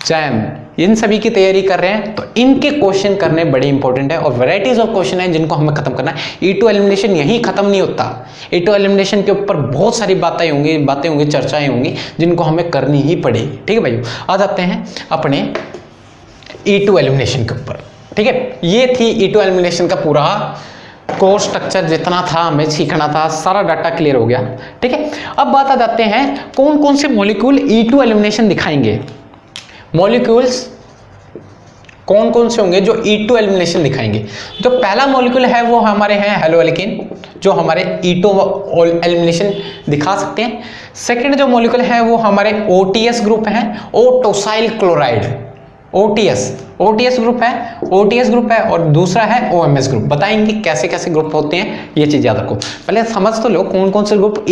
जैम, इन सभी की तैयारी कर रहे हैं, तो इनके क्वेश्चन करने बड़े इंपॉर्टेंट है, और वैरायटीज ऑफ क्वेश्चन है जिनको हमें खत्म करना है। E2 एलिमिनेशन यही खत्म नहीं होता, E2 एलिमिनेशन के ऊपर बहुत सारी बातें होंगी, चर्चाएं होंगी, जिनको हमें करनी ही पड़ेगी, ठीक है भाई। आ जाते हैं अपने E2 एलिमिनेशन के ऊपर, ठीक है। ये थी E2 एलिमिनेशन का पूरा कोर स्ट्रक्चर जितना था हमें सीखना था सारा डाटा क्लियर हो गया। ठीक है, अब बात आ जाते हैं कौन कौन से मॉलिक्यूल E2 एलिमिनेशन दिखाएंगे। मॉलिक्यूल्स कौन कौन से होंगे जो E2 एलिमिनेशन दिखाएंगे। तो पहला मॉलिक्यूल है वो हमारे हैं हेलोएल्केन, जो हमारे E2 एलिमिनेशन दिखा सकते हैं। सेकंड जो मॉलिक्यूल है वो हमारे OTS ग्रुप है, ओटोसाइल क्लोराइड, OTS ग्रुप है और दूसरा है OMS ग्रुप। बताएंगे कैसे कैसे ग्रुप होते हैं, ये चीज याद रखो। पहले समझ तो लो कौन कौन से ग्रुप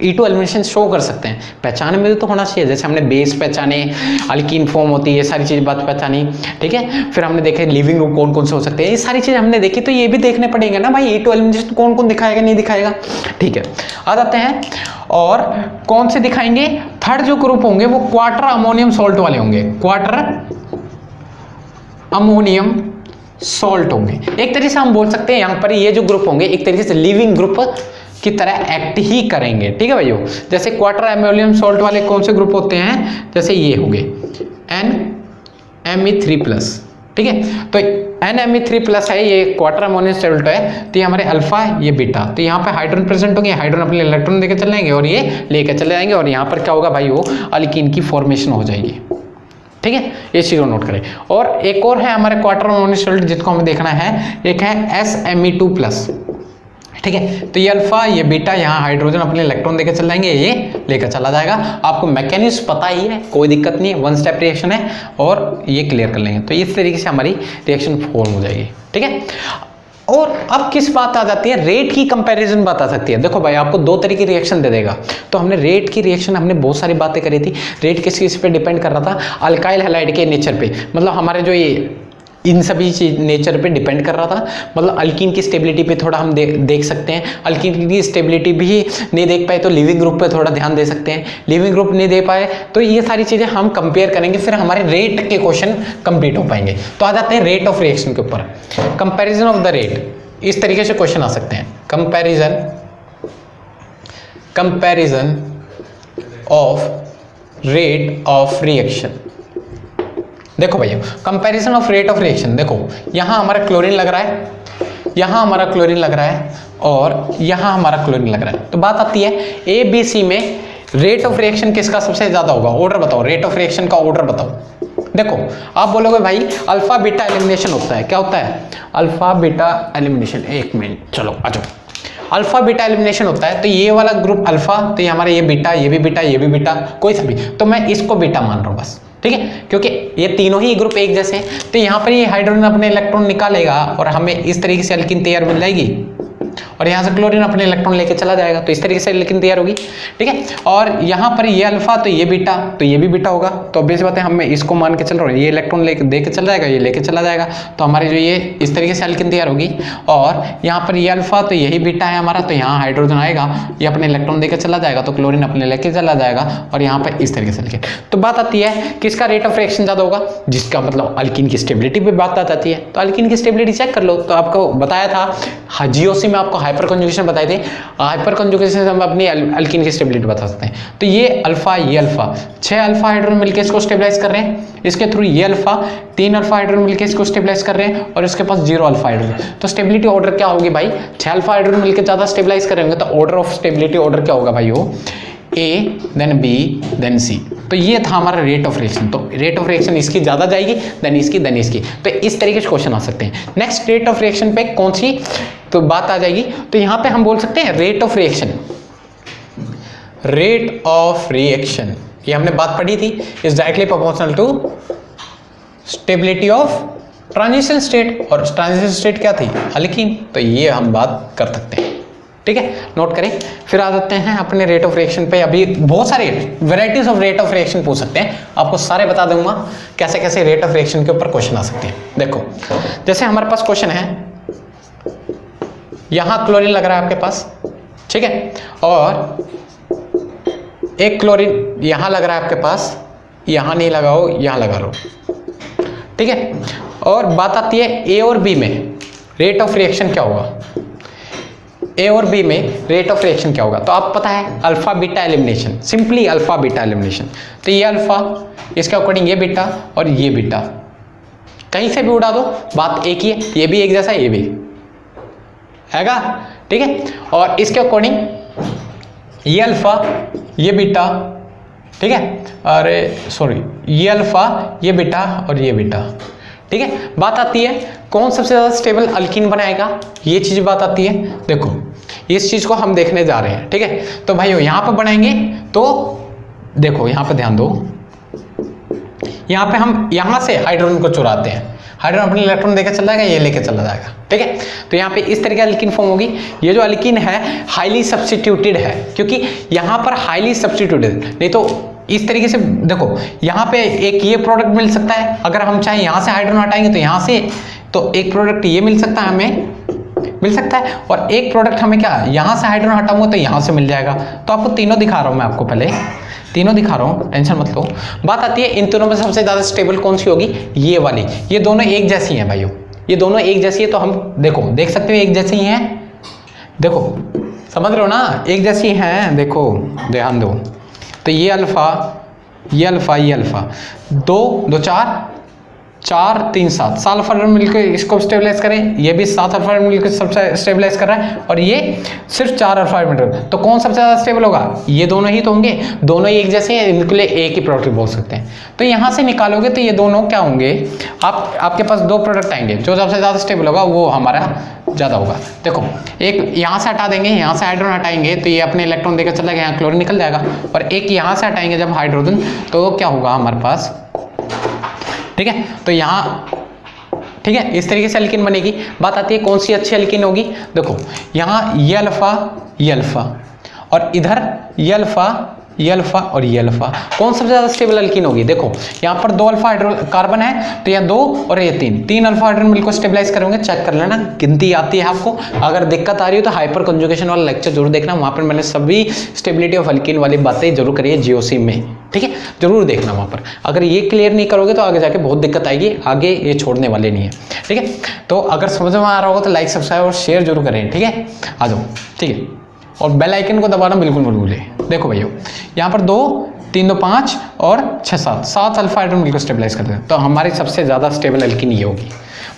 E2 एलिमिनेशन शो कर सकते हैं। पहचाने में तो होना चाहिए, जैसे हमने बेस पहचाने, अल्कीन फॉर्म होती है, ये सारी चीज बात पहचानी। ठीक है, फिर हमने देखे लिविंग ग्रुप कौन कौन से हो सकते हैं, ये सारी चीज हमने देखी। तो ये भी देखने पड़ेंगे ना भाई, E2 एलिमिनेशन कौन कौन दिखाएगा नहीं दिखाएगा। ठीक है, आ जाते हैं और कौन से दिखाएंगे। थर्ड जो ग्रुप होंगे वो क्वार्टर अमोनियम सॉल्ट वाले होंगे, क्वार्टर अमोनियम सॉल्ट होंगे। एक तरीके से हम बोल सकते हैं यहाँ पर ये जो ग्रुप होंगे एक तरीके से लिविंग ग्रुप की तरह एक्ट ही करेंगे। ठीक है भाइयों, जैसे क्वार्टर अमोनियम सॉल्ट वाले कौन से ग्रुप होते हैं, जैसे ये हो गए NMe3+। ठीक है, तो NMe3+ है, ये क्वार्टर अमोनियम सॉल्ट है, तो ये हमारे अल्फा ये बीटा, तो यहाँ पे हाइड्रोजन प्रेजेंट होंगे, हाइड्रोजन अपने इलेक्ट्रॉन लेकर चले जाएंगे और ये लेकर चले जाएंगे और यहाँ पर क्या होगा भाई, वो अल्कीन की फॉर्मेशन हो जाएगी। ठीक है, ये चीज़ नोट करें। और एक और है हमारे क्वार्टर अमोनियम सॉल्ट जिसको हमें देखना है, एक है SMe2+। ठीक है, तो ये अल्फा ये बीटा, यहाँ हाइड्रोजन अपने इलेक्ट्रॉन देकर चल जाएंगे, ये लेकर चला जाएगा। आपको मैकेनिज्म पता ही है, कोई दिक्कत नहीं है, वन स्टेप रिएक्शन है और ये क्लियर कर लेंगे। तो इस तरीके से हमारी रिएक्शन फॉर्म हो जाएगी। ठीक है, और अब किस बात आ जाती है, रेट की कंपैरिजन बात आ सकती है। देखो भाई, आपको दो तरह की रिएक्शन दे देगा, तो हमने रेट की रिएक्शन हमने बहुत सारी बातें करी थी। रेट किस पे डिपेंड कर रहा था, अल्काइल हैलाइड के नेचर पे, मतलब हमारे जो ये इन सभी चीज नेचर पे डिपेंड कर रहा था। मतलब अल्कीन की स्टेबिलिटी पे थोड़ा हम देख सकते हैं, अल्कीन की स्टेबिलिटी भी नहीं देख पाए तो लिविंग ग्रुप पे थोड़ा ध्यान दे सकते हैं, लिविंग ग्रुप नहीं दे पाए तो ये सारी चीजें हम कंपेयर करेंगे, फिर हमारे रेट के क्वेश्चन कंप्लीट हो पाएंगे। तो आ जाते हैं रेट ऑफ रिएक्शन के ऊपर, कंपेरिजन ऑफ द रेट। इस तरीके से क्वेश्चन आ सकते हैं, comparison of rate of reaction. देखो भैया, comparison of rate of reaction, देखो यहाँ हमारा क्लोरीन लग रहा है, यहाँ हमारा क्लोरीन लग रहा है और यहाँ हमारा क्लोरीन लग रहा है। तो बात आती है ABC में रेट ऑफ रिएक्शन किसका सबसे ज्यादा होगा, ऑर्डर बताओ, रेट ऑफ रिएक्शन का ऑर्डर बताओ। देखो आप बोलोगे भाई अल्फा बीटा एलिमिनेशन होता है, क्या होता है, अल्फा बीटा एलिमिनेशन। एक मिनट चलो आ जाओ, अल्फा बीटा एलिमिनेशन होता है, तो ये वाला ग्रुप अल्फा, तो ये हमारा ये बीटा, ये भी बीटा, ये भी बीटा, कोई सा भी, तो मैं इसको बीटा मान रहा हूँ बस। ठीक है, क्योंकि ये तीनों ही ग्रुप एक जैसे हैं, तो यहाँ पर ये हाइड्रोजन अपने इलेक्ट्रॉन निकालेगा और हमें इस तरीके से अल्कीन तैयार मिल जाएगी और यहाँ से क्लोरीन अपने इलेक्ट्रॉन लेके चला जाएगा, तो इस तरीके से अल्कीन तैयार होगी। ठीक है, और यहाँ पर ये अल्फा तो ये बीटा, तो ये भी बीटा होगा, तो ऑब्वियस बात है हम इसको मान के चल रहे हैं, ये इलेक्ट्रॉन लेके दे के चल जाएगा, ये लेके चला जाएगा, तो हमारी जो ये इस तरीके से अल्कीन तैयार होगी। और यहाँ पर ये अल्फा तो यही बीटा है हमारा, तो यहाँ हाइड्रोजन आएगा, ये अपने इलेक्ट्रॉन देकर चला जाएगा, तो क्लोरीन अपने लेके चला जाएगा और यहाँ पर इस तरीके से अल्कीन। तो बात आती है किसका रेट ऑफ रिएक्शन ज्यादा होगा, जिसका मतलब अल्कीन की स्टेबिलिटी पे बात आ जाती है। तो अल्कीन की स्टेबिलिटी चेक कर लो, तो आपको बताया था जीओसी में आपको हाइपर कंजुगेशन बताए थे, हाइपर कंजुगेशन से हम अपनी अल्कीन की स्टेबिलिटी बता सकते हैं। तो ये अल्फा 6 अल्फा हाइड्रोजन मिलकर इसको स्टेबलाइज कर रहे हैं, इसके थ्रू ये अल्फा 3 अल्फा हाइड्रोजन मिलकर इसको स्टेबलाइज कर रहे हैं और इसके पास 0 अल्फा हाइड्रोजन। तो स्टेबिलिटी ऑर्डर क्या होगी भाई, 6 अल्फा हाइड्रोजन मिलकर ज्यादा स्टेबलाइज करेंगे, तो ऑर्डर ऑफ स्टेबिलिटी ऑर्डर क्या होगा भाई, वो A then B then C। तो ये था हमारा रेट ऑफ रिएक्शन, तो रेट ऑफ रिएक्शन इसकी ज्यादा जाएगी देन इसकी, तो इस तरीके से क्वेश्चन आ सकते हैं। नेक्स्ट रेट ऑफ रिएक्शन पे कौन सी तो बात आ जाएगी, तो यहाँ पे हम बोल सकते हैं rate of reaction, rate of reaction ये हमने बात पढ़ी थी, is directly proportional to stability of transition state, और ट्रांजिशन स्टेट क्या थी, अल्कीन। तो ये हम बात कर सकते हैं। ठीक है, नोट करें। फिर आ जाते हैं अपने रेट ऑफ रिएक्शन पे। अभी बहुत सारे varieties of rate of reaction पूछ सकते हैं, आपको सारे बता दूंगा कैसे कैसे रेट ऑफ रिएक्शन के ऊपर क्वेश्चन आ सकते हैं। देखो जैसे हमारे पास क्वेश्चन है, यहां क्लोरीन लग रहा है आपके पास, ठीक है, और एक क्लोरीन यहां लग रहा है आपके पास, यहां नहीं लगाओ यहां लगा लो, ठीक है। और बात आती है ए और बी में रेट ऑफ रिएक्शन क्या होगा, ए और बी में रेट ऑफ रिएक्शन क्या होगा। तो आप पता है alpha beta elimination, simply alpha beta elimination. तो ये अल्फा, इसके अकॉर्डिंग ये बीटा और ये बीटा, कहीं से भी उड़ा दो बात एक ही है, ये भी एक जैसा ये भी, हैगा, ठीक है। और इसके अकॉर्डिंग ये अल्फा, ये बीटा, ठीक है, अरे सॉरी, ये अल्फा, ये बीटा और ये बीटा, ठीक है। बात आती है कौन सबसे ज्यादा स्टेबल अल्कीन बनाएगा, ये चीज बात आती है। देखो इस चीज को हम देखने जा रहे हैं, ठीक है। तो भाइयों यहां पर बनाएंगे तो देखो यहां पर ध्यान दो, यहां पे हम यहां से हाइड्रोजन को चुराते हैं, हाइड्रोजन अपने इलेक्ट्रॉन देकर चला जाएगा, ये लेके चला जाएगा, ठीक है। तो यहाँ पे इस तरह की अल्कीन फॉर्म होगी। ये जो अल्कीन है हाईली सब्स्टिट्यूटेड है, क्योंकि यहाँ पर हाईली सब्स्टिट्यूटेड, नहीं तो इस तरीके से देखो यहाँ पे एक ये प्रोडक्ट मिल सकता है, अगर हम चाहे यहाँ से हाइड्रोजन हटाएंगे तो यहाँ से, तो एक प्रोडक्ट ये मिल सकता है, हमें मिल सकता है, और एक प्रोडक्ट हमें क्या यहाँ से हाइड्रोजन हटाऊंगा तो यहाँ से मिल जाएगा। तो आपको तीनों दिखा रहा हूँ मैं, आपको पहले तीनों दिखा रहा हूँ, टेंशन मत लो। बात आती है इन तीनों में सबसे ज्यादा स्टेबल कौन सी होगी, ये वाली। ये दोनों एक जैसी हैं भाइयों, ये दोनों एक जैसी है, तो हम देखो देख सकते हो एक जैसी हैं, देखो समझ रहे हो ना, एक जैसी हैं, देखो ध्यान दो। तो ये अल्फा, ये अल्फा, ये अल्फा, 2 2 4 3 7 7 अल्फा मिलकर इसको स्टेबलाइज करें, ये भी 7 अल्फा मिलकर सबसे स्टेबलाइज कर रहा है, और ये सिर्फ 4 अल्फा मिलकर, तो कौन सबसे ज़्यादा स्टेबल होगा, ये दोनों ही तो होंगे, दोनों ही एक जैसे हैं, इनके लिए एक ही प्रोडक्ट बोल सकते हैं। तो यहाँ से निकालोगे तो ये दोनों क्या होंगे, आपके पास 2 प्रोडक्ट आएंगे, जो सबसे ज़्यादा स्टेबल होगा वो हमारा ज़्यादा होगा। देखो एक यहाँ से हटा देंगे, यहाँ से हाइड्रोजन हटाएंगे तो ये अपने इलेक्ट्रॉन देकर चला गया, यहाँ क्लोरीन निकल जाएगा, और एक यहाँ से हटाएंगे जब हाइड्रोजन, तो क्या होगा हमारे पास, ठीक है। तो यहाँ ठीक है इस तरीके से अल्कीन बनेगी। बात आती है कौन सी अच्छी अल्कीन होगी, देखो यहाँ ये अल्फा और इधर ये अल्फा, ये अल्फा और ये अल्फा, कौन सबसे ज्यादा स्टेबल अल्कीन होगी। देखो यहाँ पर 2 अल्फा कार्बन है, तो यहाँ 2 और ये 3 अल्फा हाइड्रोजन मिलकर स्टेबलाइज करेंगे, चेक कर लेना, गिनती आती है आपको। अगर दिक्कत आ रही हो तो हाइपर कंजुगेशन वाला लेक्चर जरूर देखना, वहां पर मैंने सभी स्टेबिलिटी ऑफ अल्कीन वाली बातें जरूर करी है जीओसी में, ठीक है, जरूर देखना वहां पर। अगर ये क्लियर नहीं करोगे तो आगे जाके बहुत दिक्कत आएगी, आगे ये छोड़ने वाले नहीं है, ठीक है। तो अगर समझ में आ रहा होगा तो लाइक सब्सक्राइब और शेयर जरूर करें, ठीक है, आ जाओ, ठीक है। और बेल आइकन को दबाना बिल्कुल मत भूलिए। देखो भैया यहाँ पर 2 3 2 5 और 6 7 अल्फा हाइड्रोजन मिलकर स्टेबलाइज करते हैं, तो हमारी सबसे ज़्यादा स्टेबल अल्कीन ये होगी।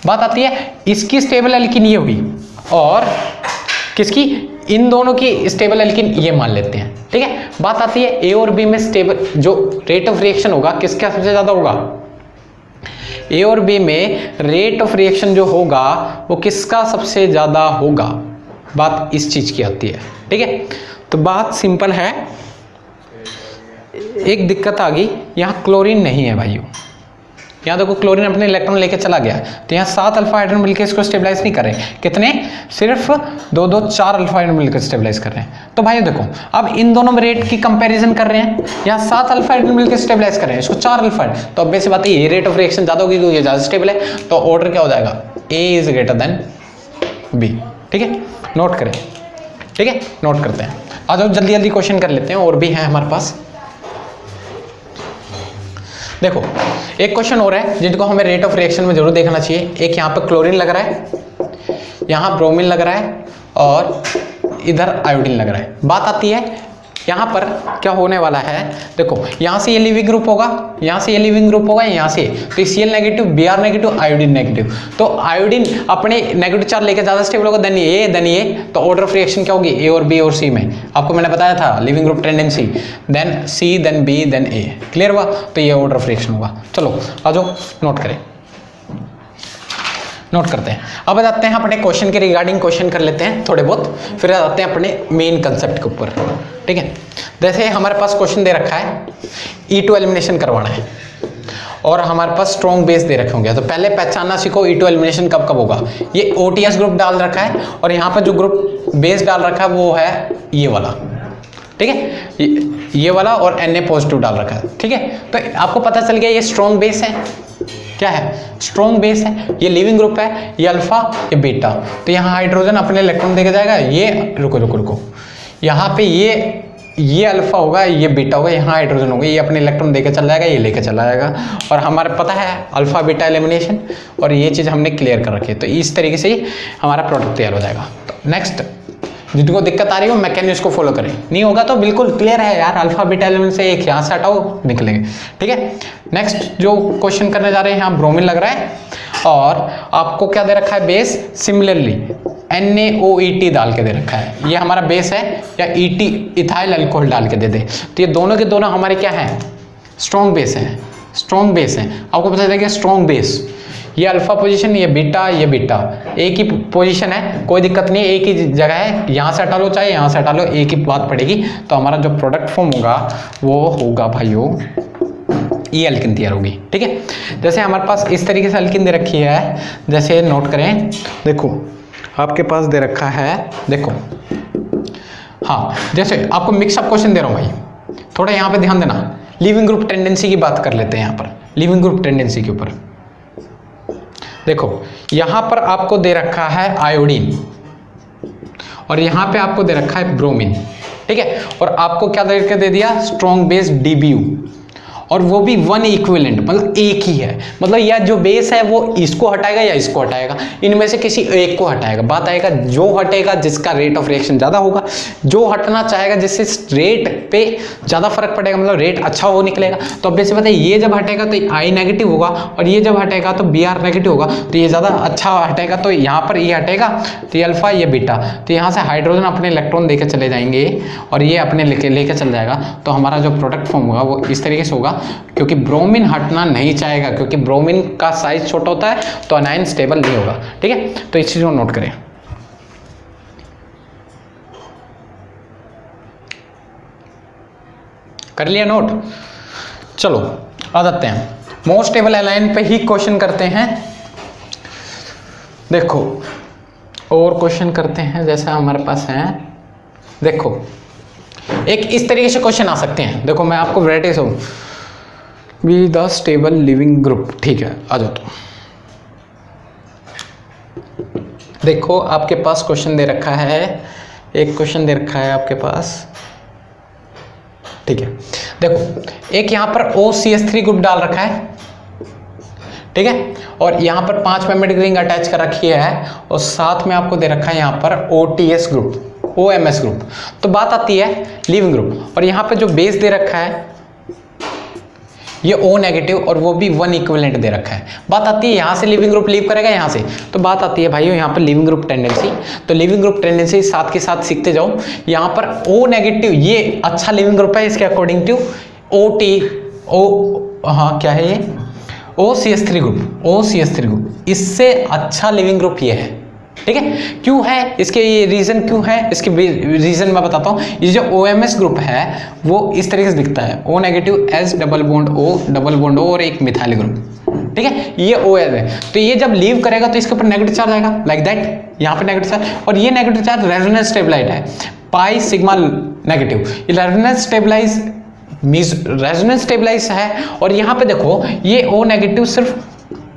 बात आती है इसकी स्टेबल अल्कीन ये होगी, और किसकी, इन दोनों की स्टेबल अल्कीन ये मान लेते हैं, ठीक है। बात आती है ए और बी में स्टेबल जो रेट ऑफ रिएक्शन होगा किसका सबसे ज़्यादा होगा, ए और बी में रेट ऑफ रिएक्शन जो होगा वो किसका सबसे ज़्यादा होगा, बात इस चीज़ की आती है, ठीक है। तो बात सिंपल है, एक दिक्कत आ गई, यहाँ क्लोरीन नहीं है भाइयों, यहाँ देखो क्लोरीन अपने इलेक्ट्रॉन लेके चला गया, तो यहाँ 7 अल्फा हाइड्रोजन मिलकर इसको स्टेबलाइज नहीं कर रहे, कितने, सिर्फ 2 2 4 अल्फा हाइड्रोजन मिलकर स्टेबलाइज कर रहे हैं। तो भाइयों देखो अब इन दोनों में रेट की कंपैरिजन कर रहे हैं, यहाँ 7 अल्फा हाइड्रोजन मिलकर स्टेबलाइज कर रहे हैं, इसको 4 अल्फा, तो अब वैसे बात है ये रेट ऑफ रिएक्शन ज़्यादा होगी क्योंकि ये ज़्यादा स्टेबल है, तो ऑर्डर क्या हो जाएगा, ए इज ग्रेटर देन बी, ठीक है, नोट करें, ठीक है, नोट करते हैं। आ जाओ जल्दी जल्दी क्वेश्चन कर लेते हैं, और भी हैं हमारे पास। देखो एक क्वेश्चन और है जिनको हमें रेट ऑफ रिएक्शन में जरूर देखना चाहिए। एक यहाँ पे क्लोरीन लग रहा है, यहाँ ब्रोमीन लग रहा है, और इधर आयोडीन लग रहा है। बात आती है यहाँ पर क्या होने वाला है, देखो यहाँ से ये लिविंग ग्रुप होगा, यहाँ से ये लिविंग ग्रुप होगा, यहाँ से तो Cl negative, Br negative, iodine negative, तो आयोडीन अपने नेगेटिव चार्ज लेके ज़्यादा स्टेबल होगा देन ये, तो ऑर्डर ऑफ रिएक्शन क्या होगी, ए और बी और सी में, आपको मैंने बताया था लिविंग ग्रुप टेंडेंसी, देन सी देन बी देन ए, क्लियर हुआ, तो ये ऑर्डर ऑफ रिएक्शन होगा। चलो आ जाओ नोट करें, नोट करते हैं। अब जाते हैं अपने क्वेश्चन के रिगार्डिंग क्वेश्चन कर लेते हैं थोड़े बहुत, फिर आते हैं अपने मेन कंसेप्ट के ऊपर, ठीक है। जैसे हमारे पास क्वेश्चन दे रखा है E2 एलिमिनेशन करवाना है, और हमारे पास स्ट्रॉन्ग बेस दे रखे होंगे, तो पहले पहचानना सीखो E2 एलिमिनेशन कब कब होगा। ये OTS ग्रुप डाल रखा है, और यहाँ पर जो ग्रुप बेस डाल रखा है वो है ये वाला, ठीक है, ये वाला, और Na पॉजिटिव डाल रखा है, ठीक है। तो आपको पता चल गया ये स्ट्रॉन्ग बेस है, क्या है, स्ट्रॉन्ग बेस है, ये लिविंग ग्रुप है, ये अल्फा, ये बीटा, तो यहाँ हाइड्रोजन अपने इलेक्ट्रॉन देके जाएगा, ये रुको यहाँ पे ये अल्फा होगा, ये बीटा होगा, यहाँ हाइड्रोजन होगा, ये अपने इलेक्ट्रॉन देके चला जाएगा, ये लेके चला जाएगा, और हमारे पता है अल्फा बीटा एलिमिनेशन, और ये चीज़ हमने क्लियर कर रखी है, तो इस तरीके से ही हमारा प्रोडक्ट तैयार हो जाएगा। तो नेक्स्ट जिनको दिक्कत आ रही हो मैकेनिज्म को फॉलो करें, नहीं होगा तो बिल्कुल क्लियर है यार, अल्फा बीटा एलिमेंट से एक यहाँ से हटाओ निकलेंगे, ठीक है। नेक्स्ट जो क्वेश्चन करने जा रहे हैं, यहाँ ब्रोमीन लग रहा है, और आपको क्या दे रखा है, बेस, सिमिलरली NaOET डाल के दे रखा है, ये हमारा बेस है, या इथाइल अल्कोहल डाल के दे दे, तो ये दोनों के दोनों हमारे क्या है, स्ट्रॉन्ग बेस है, स्ट्रॉन्ग बेस है। आपको पता चलेगा स्ट्रॉन्ग बेस, ये अल्फा पोजीशन, ये बीटा, ये बीटा, एक ही पोजीशन है, कोई दिक्कत नहीं, एक ही जगह है, यहाँ से हटा लो चाहे यहाँ से हटा लो, एक ही बात पड़ेगी। तो हमारा जो प्रोडक्ट फॉर्म होगा वो होगा भाइयों ये एल्किन तैयार होगी। ठीक है, जैसे हमारे पास इस तरीके से एल्किन दे रखी है, जैसे नोट करें, देखो आपके पास दे रखा है, देखो हाँ, जैसे आपको मिक्सअप क्वेश्चन दे रहा हूँ भाई, थोड़ा यहाँ पे ध्यान देना, लिविंग ग्रुप टेंडेंसी की बात कर लेते हैं यहाँ पर, लिविंग ग्रुप टेंडेंसी के ऊपर। देखो यहाँ पर आपको दे रखा है आयोडीन और यहाँ पे आपको दे रखा है ब्रोमीन। ठीक है, और आपको क्या दे दिया, स्ट्रॉन्ग बेस DBU, और वो भी वन इक्विवेलेंट, मतलब एक ही है, मतलब या जो बेस है वो इसको हटाएगा या इसको हटाएगा, इनमें से किसी एक को हटाएगा। बात आएगा जो हटेगा जिसका रेट ऑफ रिएक्शन ज़्यादा होगा, जो हटना चाहेगा जिससे रेट पे ज़्यादा फर्क पड़ेगा, मतलब रेट अच्छा वो निकलेगा। तो अब जैसे बताइए, ये जब हटेगा तो I नेगेटिव होगा और ये जब हटेगा तो Br नेगेटिव होगा, तो ये ज़्यादा अच्छा हटेगा, तो यहाँ पर ये हटेगा, तो ये अल्फा, ये बीटा, तो यहाँ से हाइड्रोजन अपने इलेक्ट्रॉन देकर चले जाएंगे और ये अपने लेके चल जाएगा। तो हमारा जो प्रोडक्ट फॉर्म होगा वो इस तरीके से होगा, क्योंकि ब्रोमीन हटना नहीं चाहेगा, क्योंकि ब्रोमीन का साइज छोटा होता है तो अनायन स्टेबल नहीं होगा। ठीक है, तो इस चीज को नोट करें। कर लिया नोट? चलो आ जाते हैं मोस्ट स्टेबल एलाइन पे ही क्वेश्चन करते हैं। देखो और क्वेश्चन करते हैं, जैसा हमारे पास है, देखो एक इस तरीके से क्वेश्चन आ सकते हैं। देखो मैं आपको वैराइटीज हूं, be the stable leaving group. ठीक है, आ जाओ। तो देखो आपके पास क्वेश्चन दे रखा है, एक क्वेश्चन दे रखा है आपके पास। ठीक है, देखो एक यहाँ पर OCH3 ग्रुप डाल रखा है, ठीक है, और यहाँ पर 5 मेम्बर्ड रिंग अटैच कर रखी है, और साथ में आपको दे रखा है यहाँ पर OTS ग्रुप, OMS ग्रुप। तो बात आती है लिविंग ग्रुप, और यहाँ पर जो बेस दे रखा है ये O नेगेटिव और वो भी वन इक्विवेलेंट दे रखा है। बात आती है यहाँ से लिविंग ग्रुप लीव करेगा यहाँ से, तो बात आती है भाइयों यहाँ पर लिविंग ग्रुप टेंडेंसी। तो लिविंग ग्रुप टेंडेंसी साथ के साथ सीखते जाओ। यहाँ पर O नेगेटिव ये अच्छा लिविंग ग्रुप है, इसके अकॉर्डिंग टू हाँ क्या है ये, OCH3 ग्रुप, OCH3 ग्रुप, इससे अच्छा लिविंग ग्रुप ये है। ठीक है, क्यों है, इसके ये रीजन क्यों है, इसके रीजन मैं बताता हूँ। ये जो OMS ग्रुप है वो इस तरीके से दिखता है, O negative S double bond O और एक मिथाइल ग्रुप। ठीक है, ये OL है, तो ये जब लीव करेगा तो इसके ऊपर नेगेटिव चार्ज आएगा, लाइक दैट, यहाँ पे नेगेटिव चार्ज, और ये नेगेटिव चार्ज रेजोनेंस स्टेबलाइट है, पाई सिग्मा नेगेटिव, ये रेजोनेंस स्टेबलाइज है। और यहाँ पे देखो ये O नेगेटिव सिर्फ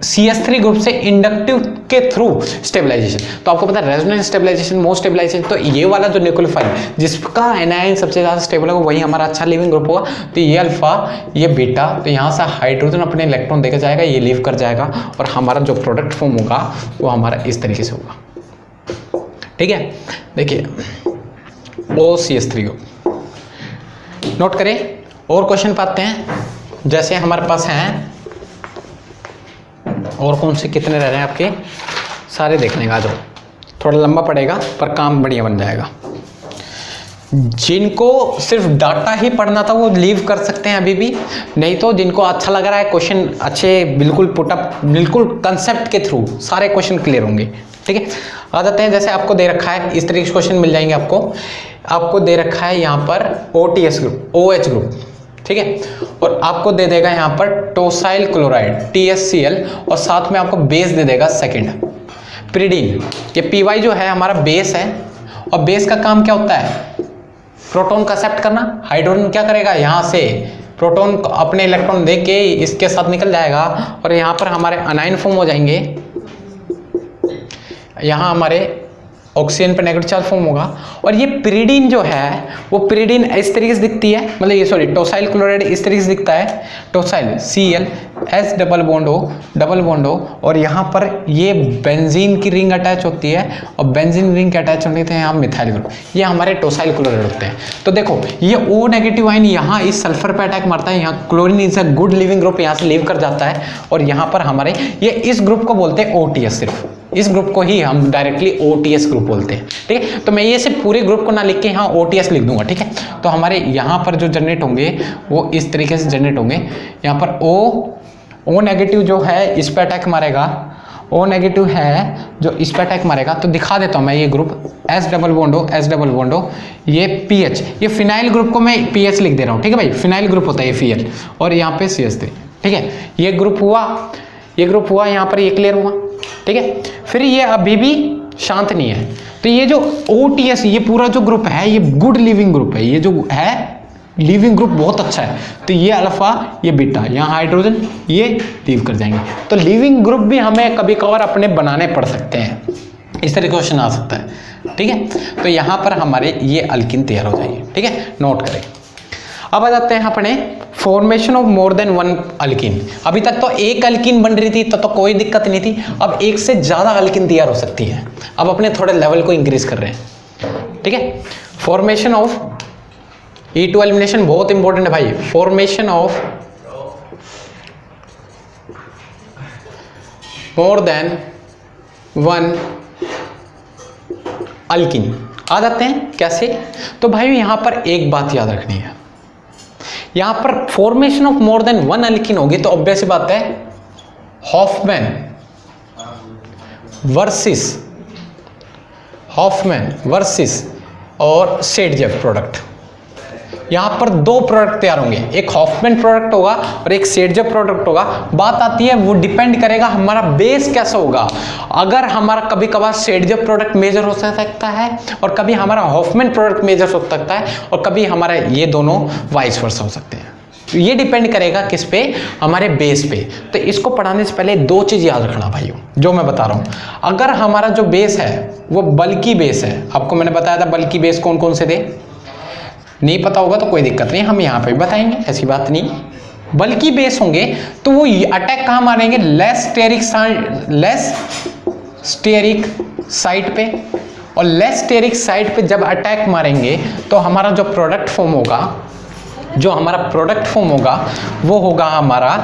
CH3 ग्रुप से इंडक्टिव के थ्रू स्टेबलाइजेशन। तो आपको पता है रेजोनेंस स्टेबलाइजेशन, मोस्ट स्टेबलाइजेशन, तो ये वाला जो न्यूक्लियोफाइल जिसका एनायन सबसे ज्यादा स्टेबल होगा वही हमारा अच्छा लिविंग ग्रुप होगा। तो ये अल्फा, ये बीटा, तो यहाँ से हाइड्रोजन अपने इलेक्ट्रॉन देकर जाएगा, ये लीव कर जाएगा, और हमारा जो प्रोडक्ट फॉर्म होगा वो हमारा इस तरीके से होगा। ठीक है, देखिए OCH3 ग्रुप नोट करें। और क्वेश्चन पाते हैं, जैसे हमारे पास हैं, और कौन से कितने रह रहे हैं आपके, सारे देखने का, जो थोड़ा लंबा पड़ेगा पर काम बढ़िया बन जाएगा। जिनको सिर्फ डाटा ही पढ़ना था वो लीव कर सकते हैं अभी भी, नहीं तो जिनको अच्छा लग रहा है क्वेश्चन अच्छे, बिल्कुल पुटअप, बिल्कुल कंसेप्ट के थ्रू सारे क्वेश्चन क्लियर होंगे। ठीक है, आ जाते हैं, जैसे आपको दे रखा है इस तरीके के क्वेश्चन मिल जाएंगे आपको दे रखा है यहाँ पर OTS ग्रुप, OH ग्रुप। ठीक है, और आपको दे देगा यहाँ पर टोसाइल क्लोराइड TSCl, और साथ में आपको बेस दे देगा सेकंड पिरिडीन। ये PY जो है हमारा बेस है, और बेस का काम क्या होता है, प्रोटॉन का एक्सेप्ट करना। हाइड्रोजन क्या करेगा, यहाँ से प्रोटॉन अपने इलेक्ट्रॉन दे के इसके साथ निकल जाएगा, और यहाँ पर हमारे अनाइन फॉर्म हो जाएंगे, यहाँ हमारे ऑक्सीजन पर नेगेटिव चार्ज फॉर्म होगा। और ये पिरिडीन जो है वो पिरिडीन इस तरीके से दिखती है, मतलब ये सॉरी टोसाइल क्लोराइड इस तरीके से दिखता है, टोसाइल Cl S double bond O, और यहाँ पर ये बेंजीन की रिंग अटैच होती है, और बेंजीन रिंग के अटैच होने थे यहाँ मिथाइल ग्रुप, ये हमारे टोसाइल क्लोराइड होते हैं। तो देखो ये O नेगेटिव आयन यहाँ इस सल्फर पे अटैक मारता है, यहाँ chlorine is a good leaving group, यहाँ से लीव कर जाता है, और यहाँ पर हमारे ये इस ग्रुप को बोलते हैं OTS सिर्फ। इस ग्रुप को ही हम डायरेक्टली OTS ग्रुप बोलते हैं, ठीक है। तो मैं ये सिर्फ पूरे ग्रुप को ना लिख के यहाँ OTS लिख दूंगा, ठीक है। तो हमारे यहाँ पर जो जनरेट होंगे वो इस तरीके से जनरेट होंगे। यहाँ पर O नेगेटिव जो है इस पर अटैक मारेगा, O नेगेटिव है जो इस पर अटैक मारेगा। तो दिखा देता हूँ मैं ये ग्रुप S डबल बॉन्डो ये PH, ये फिनाइल ग्रुप को मैं PH लिख दे रहा हूँ, ठीक है भाई। फिनाइल ग्रुप होता है ये Fl और यहाँ पे CH3, ठीक है। ये ग्रुप हुआ यहाँ पर, ये क्लियर हुआ, ठीक है। फिर ये अभी भी शांत नहीं है, तो ये जो OTS ये पूरा जो ग्रुप है ये गुड लिविंग ग्रुप है, ये जो है लिविंग ग्रुप बहुत अच्छा है। तो ये अल्फा ये बीटा, यहाँ हाइड्रोजन ये लीव कर जाएंगे। तो लिविंग ग्रुप भी हमें कभी कभार अपने बनाने पड़ सकते हैं, इस तरह क्वेश्चन आ सकता है, ठीक है। तो यहाँ पर हमारे ये अल्किन तैयार हो जाएंगे, ठीक है, नोट करें। अब आ जाते हैं अपने formation of more than one alkene. अभी तक तो एक अल्किन बन रही थी तो कोई दिक्कत नहीं थी, अब एक से ज़्यादा अल्किन तैयार हो सकती है। अब अपने थोड़े लेवल को इंक्रीज कर रहे हैं, ठीक है। फॉर्मेशन ऑफ E2 एलिमिनेशन बहुत इंपॉर्टेंट है भाई। Formation of more than one alkene आ जाते हैं कैसे। तो भाई यहां पर एक बात याद रखनी है, यहां पर formation of more than one alkene होगी तो ऑब्वियस बात है हॉफमैन वर्सेस और सेडजेफ प्रोडक्ट। यहां पर दो प्रोडक्ट तैयार होंगे, एक हॉफमैन प्रोडक्ट होगा और एक सेडजेफ प्रोडक्ट होगा। बात आती है वो डिपेंड करेगा हमारा बेस कैसा होगा। अगर हमारा कभी कभार सेडजेफ प्रोडक्ट मेजर हो सकता है और कभी हमारा हॉफमैन प्रोडक्ट मेजर हो सकता है और कभी हमारा ये दोनों वाइस वर्सा हो सकते हैं। तो ये डिपेंड करेगा किस पे, हमारे बेस पे। तो इसको पढ़ाने से पहले दो चीज याद रखना भाइयों, जो मैं बता रहा हूं। अगर हमारा जो बेस है वो बल्कि बेस है, आपको मैंने बताया था बल्कि बेस कौन कौन से थे, नहीं पता होगा तो कोई दिक्कत नहीं, हम यहाँ पे भी बताएंगे, ऐसी बात नहीं। बल्कि बेस होंगे तो वो अटैक कहाँ मारेंगे, लेस स्टेरिक साइट पे। और लेस स्टेरिक साइट पे जब अटैक मारेंगे तो हमारा जो प्रोडक्ट फॉर्म होगा वो होगा हमारा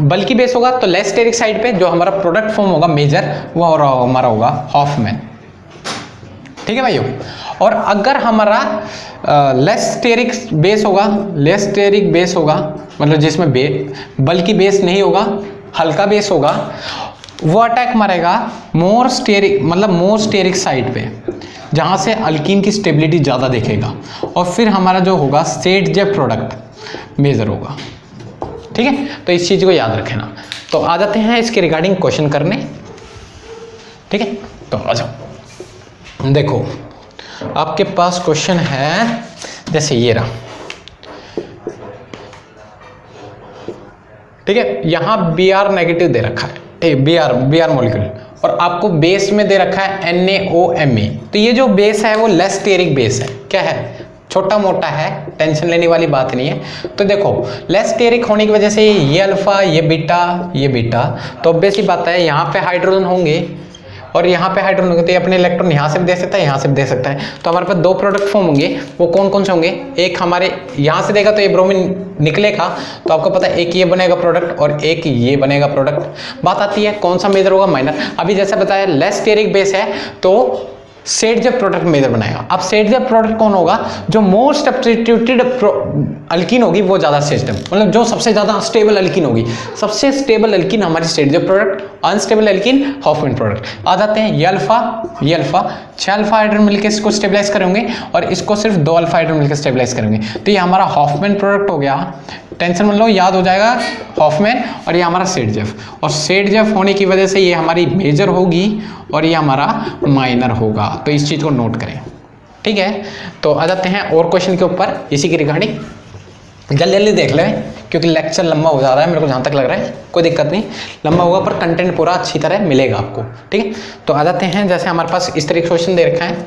बल्कि बेस होगा। तो लेस स्टेरिक साइट पे जो हमारा प्रोडक्ट फॉर्म होगा मेजर वो हमारा होगा हॉफमैन, ठीक है भाइयों। और अगर हमारा लेस स्टेरिक बेस होगा मतलब जिसमें बल्कि बेस नहीं होगा, हल्का बेस होगा, वो अटैक मारेगा मोर स्टेरिक साइड पे जहां से अल्कीन की स्टेबिलिटी ज़्यादा देखेगा। और फिर हमारा जो होगा सेडजेफ प्रोडक्ट मेजर होगा, ठीक है। तो इस चीज़ को याद रखना। तो आ जाते हैं इसके रिगार्डिंग क्वेश्चन करने, ठीक है। तो आ जाओ, देखो आपके पास क्वेश्चन है जैसे ये रहा, ठीक है। यहां Br नेगेटिव दे रखा है, Br मॉलिक्यूल, और आपको बेस में दे रखा है NaOMe। तो ये जो बेस है वो लेस स्टेरिक बेस है, क्या है, छोटा मोटा है, टेंशन लेने वाली बात नहीं है। तो देखो लेस स्टेरिक होने की वजह से ये अल्फा ये बीटा, तो ऑब्वियस ही बात है यहाँ पे हाइड्रोजन होंगे और यहाँ पे हाइड्रोजन होंगे, तो ये अपने इलेक्ट्रॉन यहाँ से भी दे सकता है, यहाँ से भी दे सकता है। तो हमारे पास दो प्रोडक्ट फॉर्म होंगे, वो कौन कौन से होंगे, एक हमारे यहाँ से देगा तो ये ब्रोमीन निकलेगा, तो आपको पता है एक ये बनेगा प्रोडक्ट और एक ये बनेगा प्रोडक्ट। बात आती है कौन सा मेजर होगा, माइनर। अभी जैसे बताया लेस स्टेरिक बेस है तो सेडजेफ प्रोडक्ट मेजर बनाएगा। अब सेडजेफ प्रोडक्ट कौन होगा, जो मोस्ट सब्स्टिट्यूटेड अल्कीन होगी वो ज़्यादा सेडजेफ, मतलब जो सबसे ज़्यादा स्टेबल अल्कीन होगी। सबसे स्टेबल अल्कीन हमारी Saytzeff product, unstable alkene Hofmann product. आ जाते हैं ये अल्फा 6 अल्फा हाइड्रोजन मिलकर इसको स्टेबलाइज करेंगे और इसको सिर्फ 2 अल्फा हाइड्रोजन मिलकर स्टेबलाइज करेंगे। तो ये हमारा हॉफमैन प्रोडक्ट हो गया, टेंशन मत लो, याद हो जाएगा हॉफमैन। और ये हमारा सेडजेफ, और सेडजेफ होने की वजह से ये हमारी मेजर होगी और ये हमारा माइनर होगा। तो इस चीज़ को नोट करें, ठीक है। तो आ जाते हैं और क्वेश्चन के ऊपर इसी की रिगार्डिंग, जल्दी जल्दी देख लें क्योंकि लेक्चर लंबा हो जा रहा है मेरे को जहाँ तक लग रहा है। कोई दिक्कत नहीं, लंबा होगा पर कंटेंट पूरा अच्छी तरह मिलेगा आपको, ठीक है। तो आ जाते हैं, जैसे हमारे पास इस तरह का क्वेश्चन दे रखा है,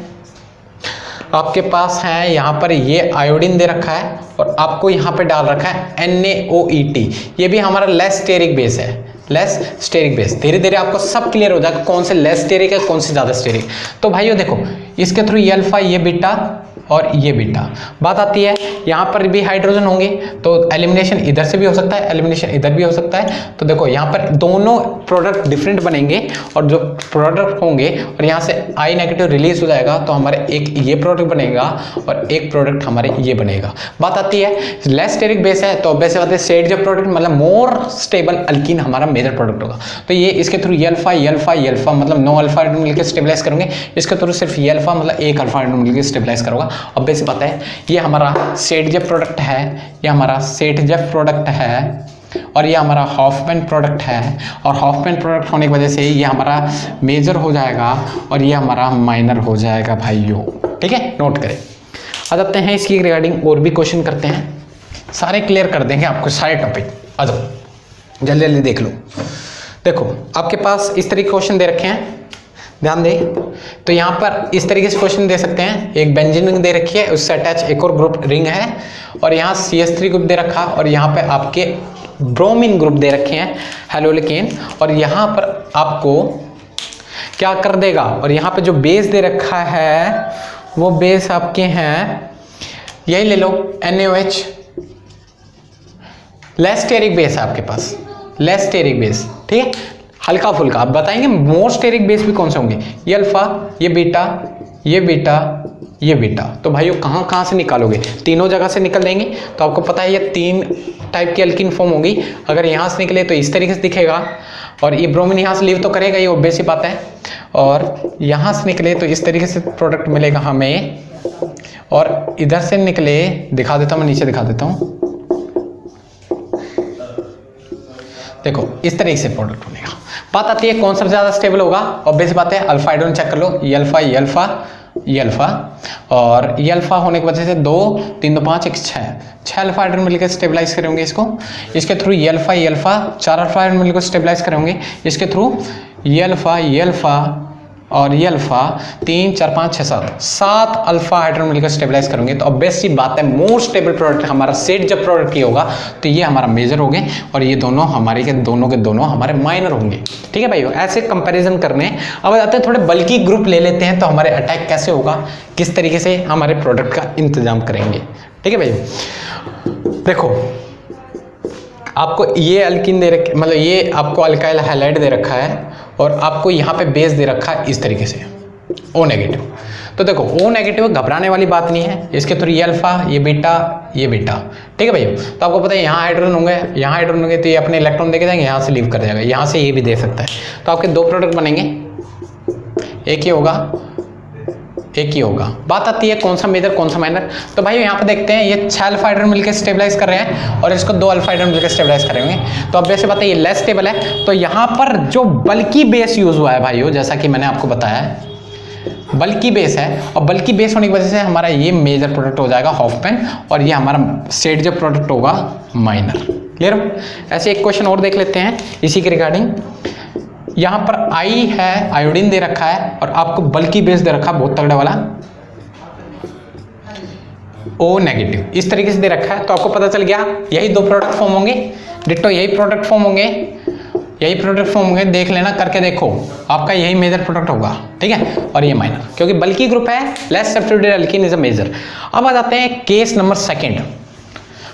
आपके पास है यहाँ पर ये आयोडीन दे रखा है और आपको यहाँ पे डाल रखा है NaOET। ये भी हमारा लेस स्टेरिक बेस है, लेस स्टेरिक बेस। धीरे धीरे आपको सब क्लियर हो जाएगा कौन से लेस स्टेरिक है, कौन से ज़्यादा स्टेरिक। तो भाइयों देखो, इसके थ्रू ये अल्फा, ये बीटा और ये बीटा। बात आती है यहाँ पर भी हाइड्रोजन होंगे, तो एलिमिनेशन इधर से भी हो सकता है, एलिमिनेशन इधर भी हो सकता है। तो देखो यहाँ पर दोनों प्रोडक्ट डिफरेंट बनेंगे, और जो प्रोडक्ट होंगे और यहाँ से आई नेगेटिव रिलीज हो जाएगा, तो हमारे एक ये प्रोडक्ट बनेगा और एक प्रोडक्ट हमारे ये बनेगा। बात आती है लेस स्टेरिक बेस है, तो वैसे बात है स्टेट जो प्रोडक्ट मतलब मोर स्टेबल अल्कीन हमारा मेजर प्रोडक्ट होगा। तो ये इसके थ्रू ये अल्फा, ये अल्फा, ये अल्फा, मतलब 9 अल्फा हाइड्रोजन मिलकर स्टेबलाइज करेंगे। इसके थ्रू सिर्फ ये अल्फा मतलब 1 अल्फा हाइड्रोजन मिलकर स्टेबलाइज करोगा। अब बेसिक बात है, ये हमारा सेटजेफ प्रोडक्ट है, ये हमारा सेटजेफ प्रोडक्ट है, और ये हमारा हॉफमैन प्रोडक्ट है, और हॉफमैन प्रोडक्ट होने की वजह से ये हमारा मेजर हो जाएगा और ये हमारा माइनर हो जाएगा भाइयों। ठीक है, नोट करें। आ जाते हैं इसकी रिगार्डिंग और भी क्वेश्चन करते हैं, सारे क्लियर कर देंगे आपको सारे टॉपिक। आ जाओ जल्दी जल्दी देख लो। देखो आपके पास इस तरीके क्वेश्चन दे रखे हैं, ध्यान दे। तो यहाँ पर इस तरीके से क्वेश्चन दे सकते हैं, एक बेंजीन रिंग दे रखी है, उससे अटैच एक और ग्रुप रिंग है, और यहाँ CH3 ग्रुप दे रखा, और यहाँ पे आपके ब्रोमीन ग्रुप दे रखे हैं हेलोलिकेन, और यहाँ पर आपको क्या कर देगा, और यहाँ पे जो बेस दे रखा है वो बेस आपके हैं, यही ले लो NaOH, लेस स्टेरिक बेस है आपके पास, लेस स्टेरिक बेस। ठीक है, हल्का फुल्का। आप बताएंगे मोर स्टेरिक बेस भी कौन से होंगे, ये अल्फा, ये बीटा, ये बीटा, ये बीटा। तो भाइयों कहाँ से निकालोगे, तीनों जगह से निकल देंगे। तो आपको पता है ये 3 टाइप की अल्कीन फॉर्म होगी। अगर यहाँ से निकले तो इस तरीके से दिखेगा, और ये ब्रोमीन यहाँ से लीव तो करेगा, ये ऑब्वियस ही बात है, और यहाँ से निकले तो इस तरीके से प्रोडक्ट मिलेगा हमें, और इधर से निकले, दिखा देता हूँ मैं, नीचे दिखा देता हूँ, देखो इस तरीके से प्रोडक्ट बनेगा। बात आती है कौन सा ज़्यादा स्टेबल होगा, ऑब्वियस बात है अल्फा हाइड्रोजन चेक कर लो, ये अल्फा, ये अल्फा, ये अल्फा, और ये अल्फा होने की वजह से 2 3 2 5 1 6 अल्फा हाइड्रोजन मिलकर स्टेबलाइज करेंगे इसको। इसके थ्रू ये अल्फा, ये अल्फा, 4 अल्फा हाइड्रोजन मिलकर स्टेबलाइज करेंगे। इसके थ्रू ये अल्फा, ये अल्फा और ये अल्फा, 3 4 5 6 7 अल्फा हाइड्रोजन मिलकर स्टेबलाइज करेंगे। तो ऑब्वियस सी बात है मोर स्टेबल प्रोडक्ट हमारा सेट जब प्रोडक्ट ये होगा तो ये हमारा मेजर हो गए, और ये दोनों हमारे के दोनों हमारे माइनर होंगे। ठीक है भाइयों, ऐसे कंपैरिजन करने। अब आते हैं थोड़े बल्कि ग्रुप ले लेते हैं, तो हमारे अटैक कैसे होगा, किस तरीके से हमारे प्रोडक्ट का इंतजाम करेंगे। ठीक है भाइयों, देखो आपको ये अल्कीन दे रखे, मतलब ये आपको अल्काइल हैलाइड दे रखा है, और आपको यहाँ पे बेस दे रखा है इस तरीके से O नेगेटिव। तो देखो O नेगेटिव घबराने वाली बात नहीं है, इसके थ्रू ये अल्फा, ये बीटा, ये बीटा। ठीक है भैया, तो आपको पता है यहाँ हाइड्रोजन होंगे, यहाँ हाइड्रोजन होंगे, तो ये अपने इलेक्ट्रॉन देके जाएंगे, यहाँ से लीव कर जाएगा, यहाँ से ये भी दे सकता है। तो आपके 2 प्रोडक्ट बनेंगे, एक ही होगा, एक ही होगा। बात आती है कौन सा मेजर कौन सा माइनर। तो भाई यहाँ पे देखते हैं, ये 6 अल्फा हाइड्रोजन मिलकर स्टेबलाइज कर रहे हैं, और इसको 2 अल्फा हाइड्रोजन मिलकर स्टेबलाइज करेंगे। तो अब वैसे बात है ये लेस स्टेबल है। तो यहाँ पर जो बल्कि बेस यूज हुआ है भाइयों, जैसा कि मैंने आपको बताया है बल्कि बेस है, और बल्कि बेस होने की वजह से हमारा ये मेजर प्रोडक्ट हो जाएगा हॉफमैन, और ये हमारा सेट जो प्रोडक्ट होगा माइनर। क्लियर। ऐसे एक क्वेश्चन और देख लेते हैं इसी के रिगार्डिंग। यहाँ पर आई है, आयोडीन दे रखा है, और आपको बल्कि बेस दे रखा है बहुत तगड़ा वाला O नेगेटिव, इस तरीके से दे रखा है। तो आपको पता चल गया यही 2 प्रोडक्ट फॉर्म होंगे, डिट्टो यही प्रोडक्ट फॉर्म होंगे, यही प्रोडक्ट फॉर्म होंगे। देख लेना, करके देखो, आपका यही मेजर प्रोडक्ट होगा। ठीक है, और ये माइनर, क्योंकि बल्कि ग्रुप है, less substituted alkene is a major. अब आ जाते हैं केस नंबर 2।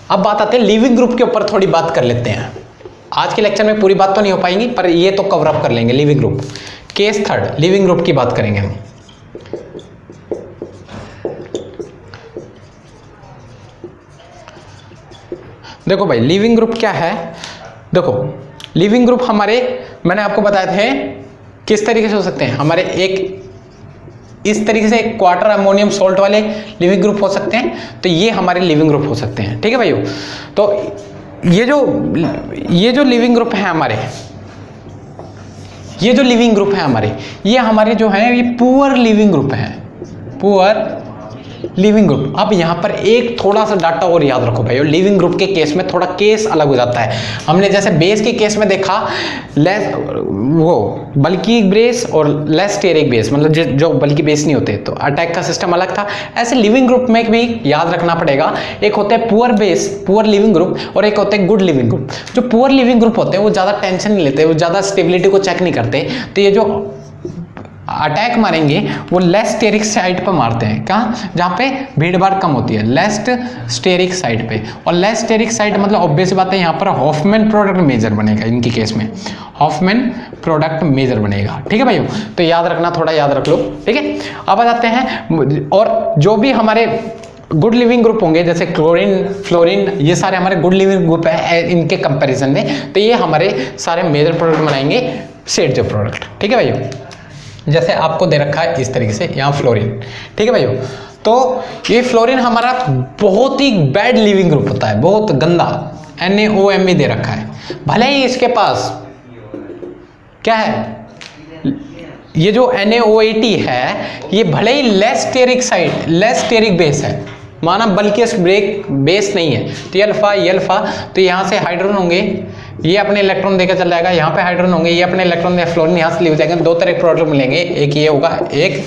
अब बात आते हैं लिविंग ग्रुप के ऊपर, थोड़ी बात कर लेते हैं। आज के लेक्चर में पूरी बात तो नहीं हो पाएंगी, पर ये तो कवर अप कर लेंगे leaving group. Case 3 leaving group की बात करेंगे हम। देखो भाई लिविंग ग्रुप क्या है, देखो लिविंग ग्रुप हमारे, मैंने आपको बताए थे किस तरीके से हो सकते हैं। हमारे एक इस तरीके से क्वार्टर अमोनियम सोल्ट वाले लिविंग ग्रुप हो सकते हैं, तो ये हमारे लिविंग ग्रुप हो सकते हैं। ठीक है भाइयों, तो ये जो लिविंग ग्रुप है हमारे, ये जो लिविंग ग्रुप है हमारे, ये हमारे जो है ये पुअर लिविंग ग्रुप है, पुअर लिविंग ग्रुप। अब यहाँ पर एक थोड़ा सा डाटा और याद रखो भाई, लिविंग ग्रुप के केस में थोड़ा केस अलग हो जाता है। हमने जैसे बेस के केस में देखा लेस वो बल्कि बेस और लेस स्टेरिक बेस, मतलब जो बल्कि बेस नहीं होते, तो अटैक का सिस्टम अलग था। ऐसे लिविंग ग्रुप में भी याद रखना पड़ेगा, एक होता है poor base, poor leaving group, और एक होता है गुड लिविंग ग्रुप। जो पुअर लिविंग ग्रुप होते हैं वो ज़्यादा टेंशन नहीं लेते, वो ज़्यादा स्टेबिलिटी को चेक नहीं करते, तो ये जो अटैक मारेंगे वो लेस स्टेरिक साइड पर मारते हैं। कहाँ? जहाँ पे भीड़ भाड़ कम होती है, लेस्ट स्टेरिक साइड पे। और लेस स्टेरिक साइड मतलब ऑब्वियस बात है यहाँ पर हॉफमैन प्रोडक्ट मेजर बनेगा, इनके केस में हॉफमैन प्रोडक्ट मेजर बनेगा। ठीक है भाइयों, तो याद रखना, थोड़ा याद रख लो। ठीक है, अब आ जाते हैं, और जो भी हमारे गुड लिविंग ग्रुप होंगे जैसे क्लोरीन, फ्लोरीन, ये सारे हमारे गुड लिविंग ग्रुप है इनके कंपैरिजन में, तो ये हमारे सारे मेजर प्रोडक्ट बनाएंगे सेट जो प्रोडक्ट। ठीक है भाइयों, जैसे आपको दे रखा है इस तरीके से यहाँ फ्लोरीन। ठीक है भाइयों, तो ये फ्लोरीन हमारा बहुत ही बैड लिविंग ग्रुप होता है, बहुत गंदा, NaOMe दे रखा है। भले ही इसके पास क्या है, ये जो NaOH है ये भले ही less steric side, less steric base है, माना बल्कि ब्रेक बेस नहीं है, तो ये अल्फा, तो यहाँ से हाइड्रोजन होंगे, ये अपने इलेक्ट्रॉन देकर चल जाएगा, यहाँ पे हाइड्रोजन होंगे, ये अपने इलेक्ट्रॉन दे, फ्लोरीन यहाँ से ले जाएंगे, दो तरह के प्रोडक्ट मिलेंगे, एक ये होगा, एक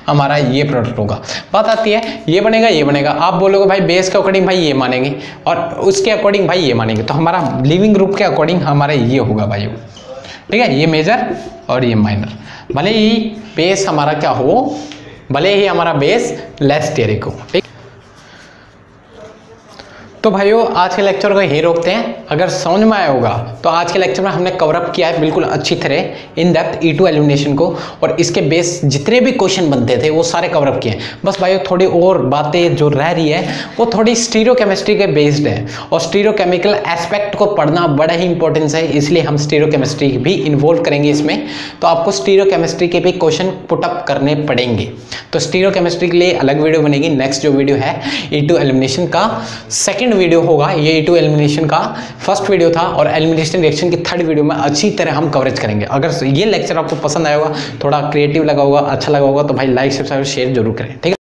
हमारा ये प्रोडक्ट होगा। बात आती है ये बनेगा, ये बनेगा। आप बोलोगे भाई बेस के अकॉर्डिंग भाई ये मानेंगे और उसके अकॉर्डिंग भाई ये मानेंगे, तो हमारा लिविंग ग्रुप के अकॉर्डिंग हमारा ये होगा भाई। ठीक है, ये मेजर और ये माइनर, भले ही बेस हमारा क्या हो, भले ही हमारा बेस लेस स्टेरिक हो। ठीक, तो भाइयों आज के लेक्चर को यही रोकते हैं। अगर समझ में आया होगा तो आज के लेक्चर में हमने कवर अप किया है बिल्कुल अच्छी तरह इन डेप्थ E2 एलिमिनेशन को, और इसके बेस जितने भी क्वेश्चन बनते थे वो सारे कवर अप किए हैं। बस भाइयों थोड़ी और बातें जो रह रही है वो थोड़ी स्टीरियोकेमिस्ट्री के बेस्ड है, और स्टीरियोकेमिकल एस्पेक्ट को पढ़ना बड़ा ही इंपॉर्टेंस है, इसलिए हम स्टीरियोकेमिस्ट्री भी इन्वॉल्व करेंगे इसमें। तो आपको स्टीरियोकेमिस्ट्री के भी क्वेश्चन पुटअप करने पड़ेंगे, तो स्टीरियोकेमिस्ट्री के लिए अलग वीडियो बनेगी। नेक्स्ट जो वीडियो है E2 एलिमिनेशन का सेकंड वीडियो होगा, ये E2 एलिमिनेशन का फर्स्ट वीडियो था, और एलिमिनेशन रिएक्शन की थर्ड वीडियो में अच्छी तरह हम कवरेज करेंगे। अगर ये लेक्चर आपको पसंद आया होगा, थोड़ा क्रिएटिव लगा होगा, अच्छा लगा होगा, तो भाई लाइक सब्सक्राइब शेयर जरूर करें। ठीक है।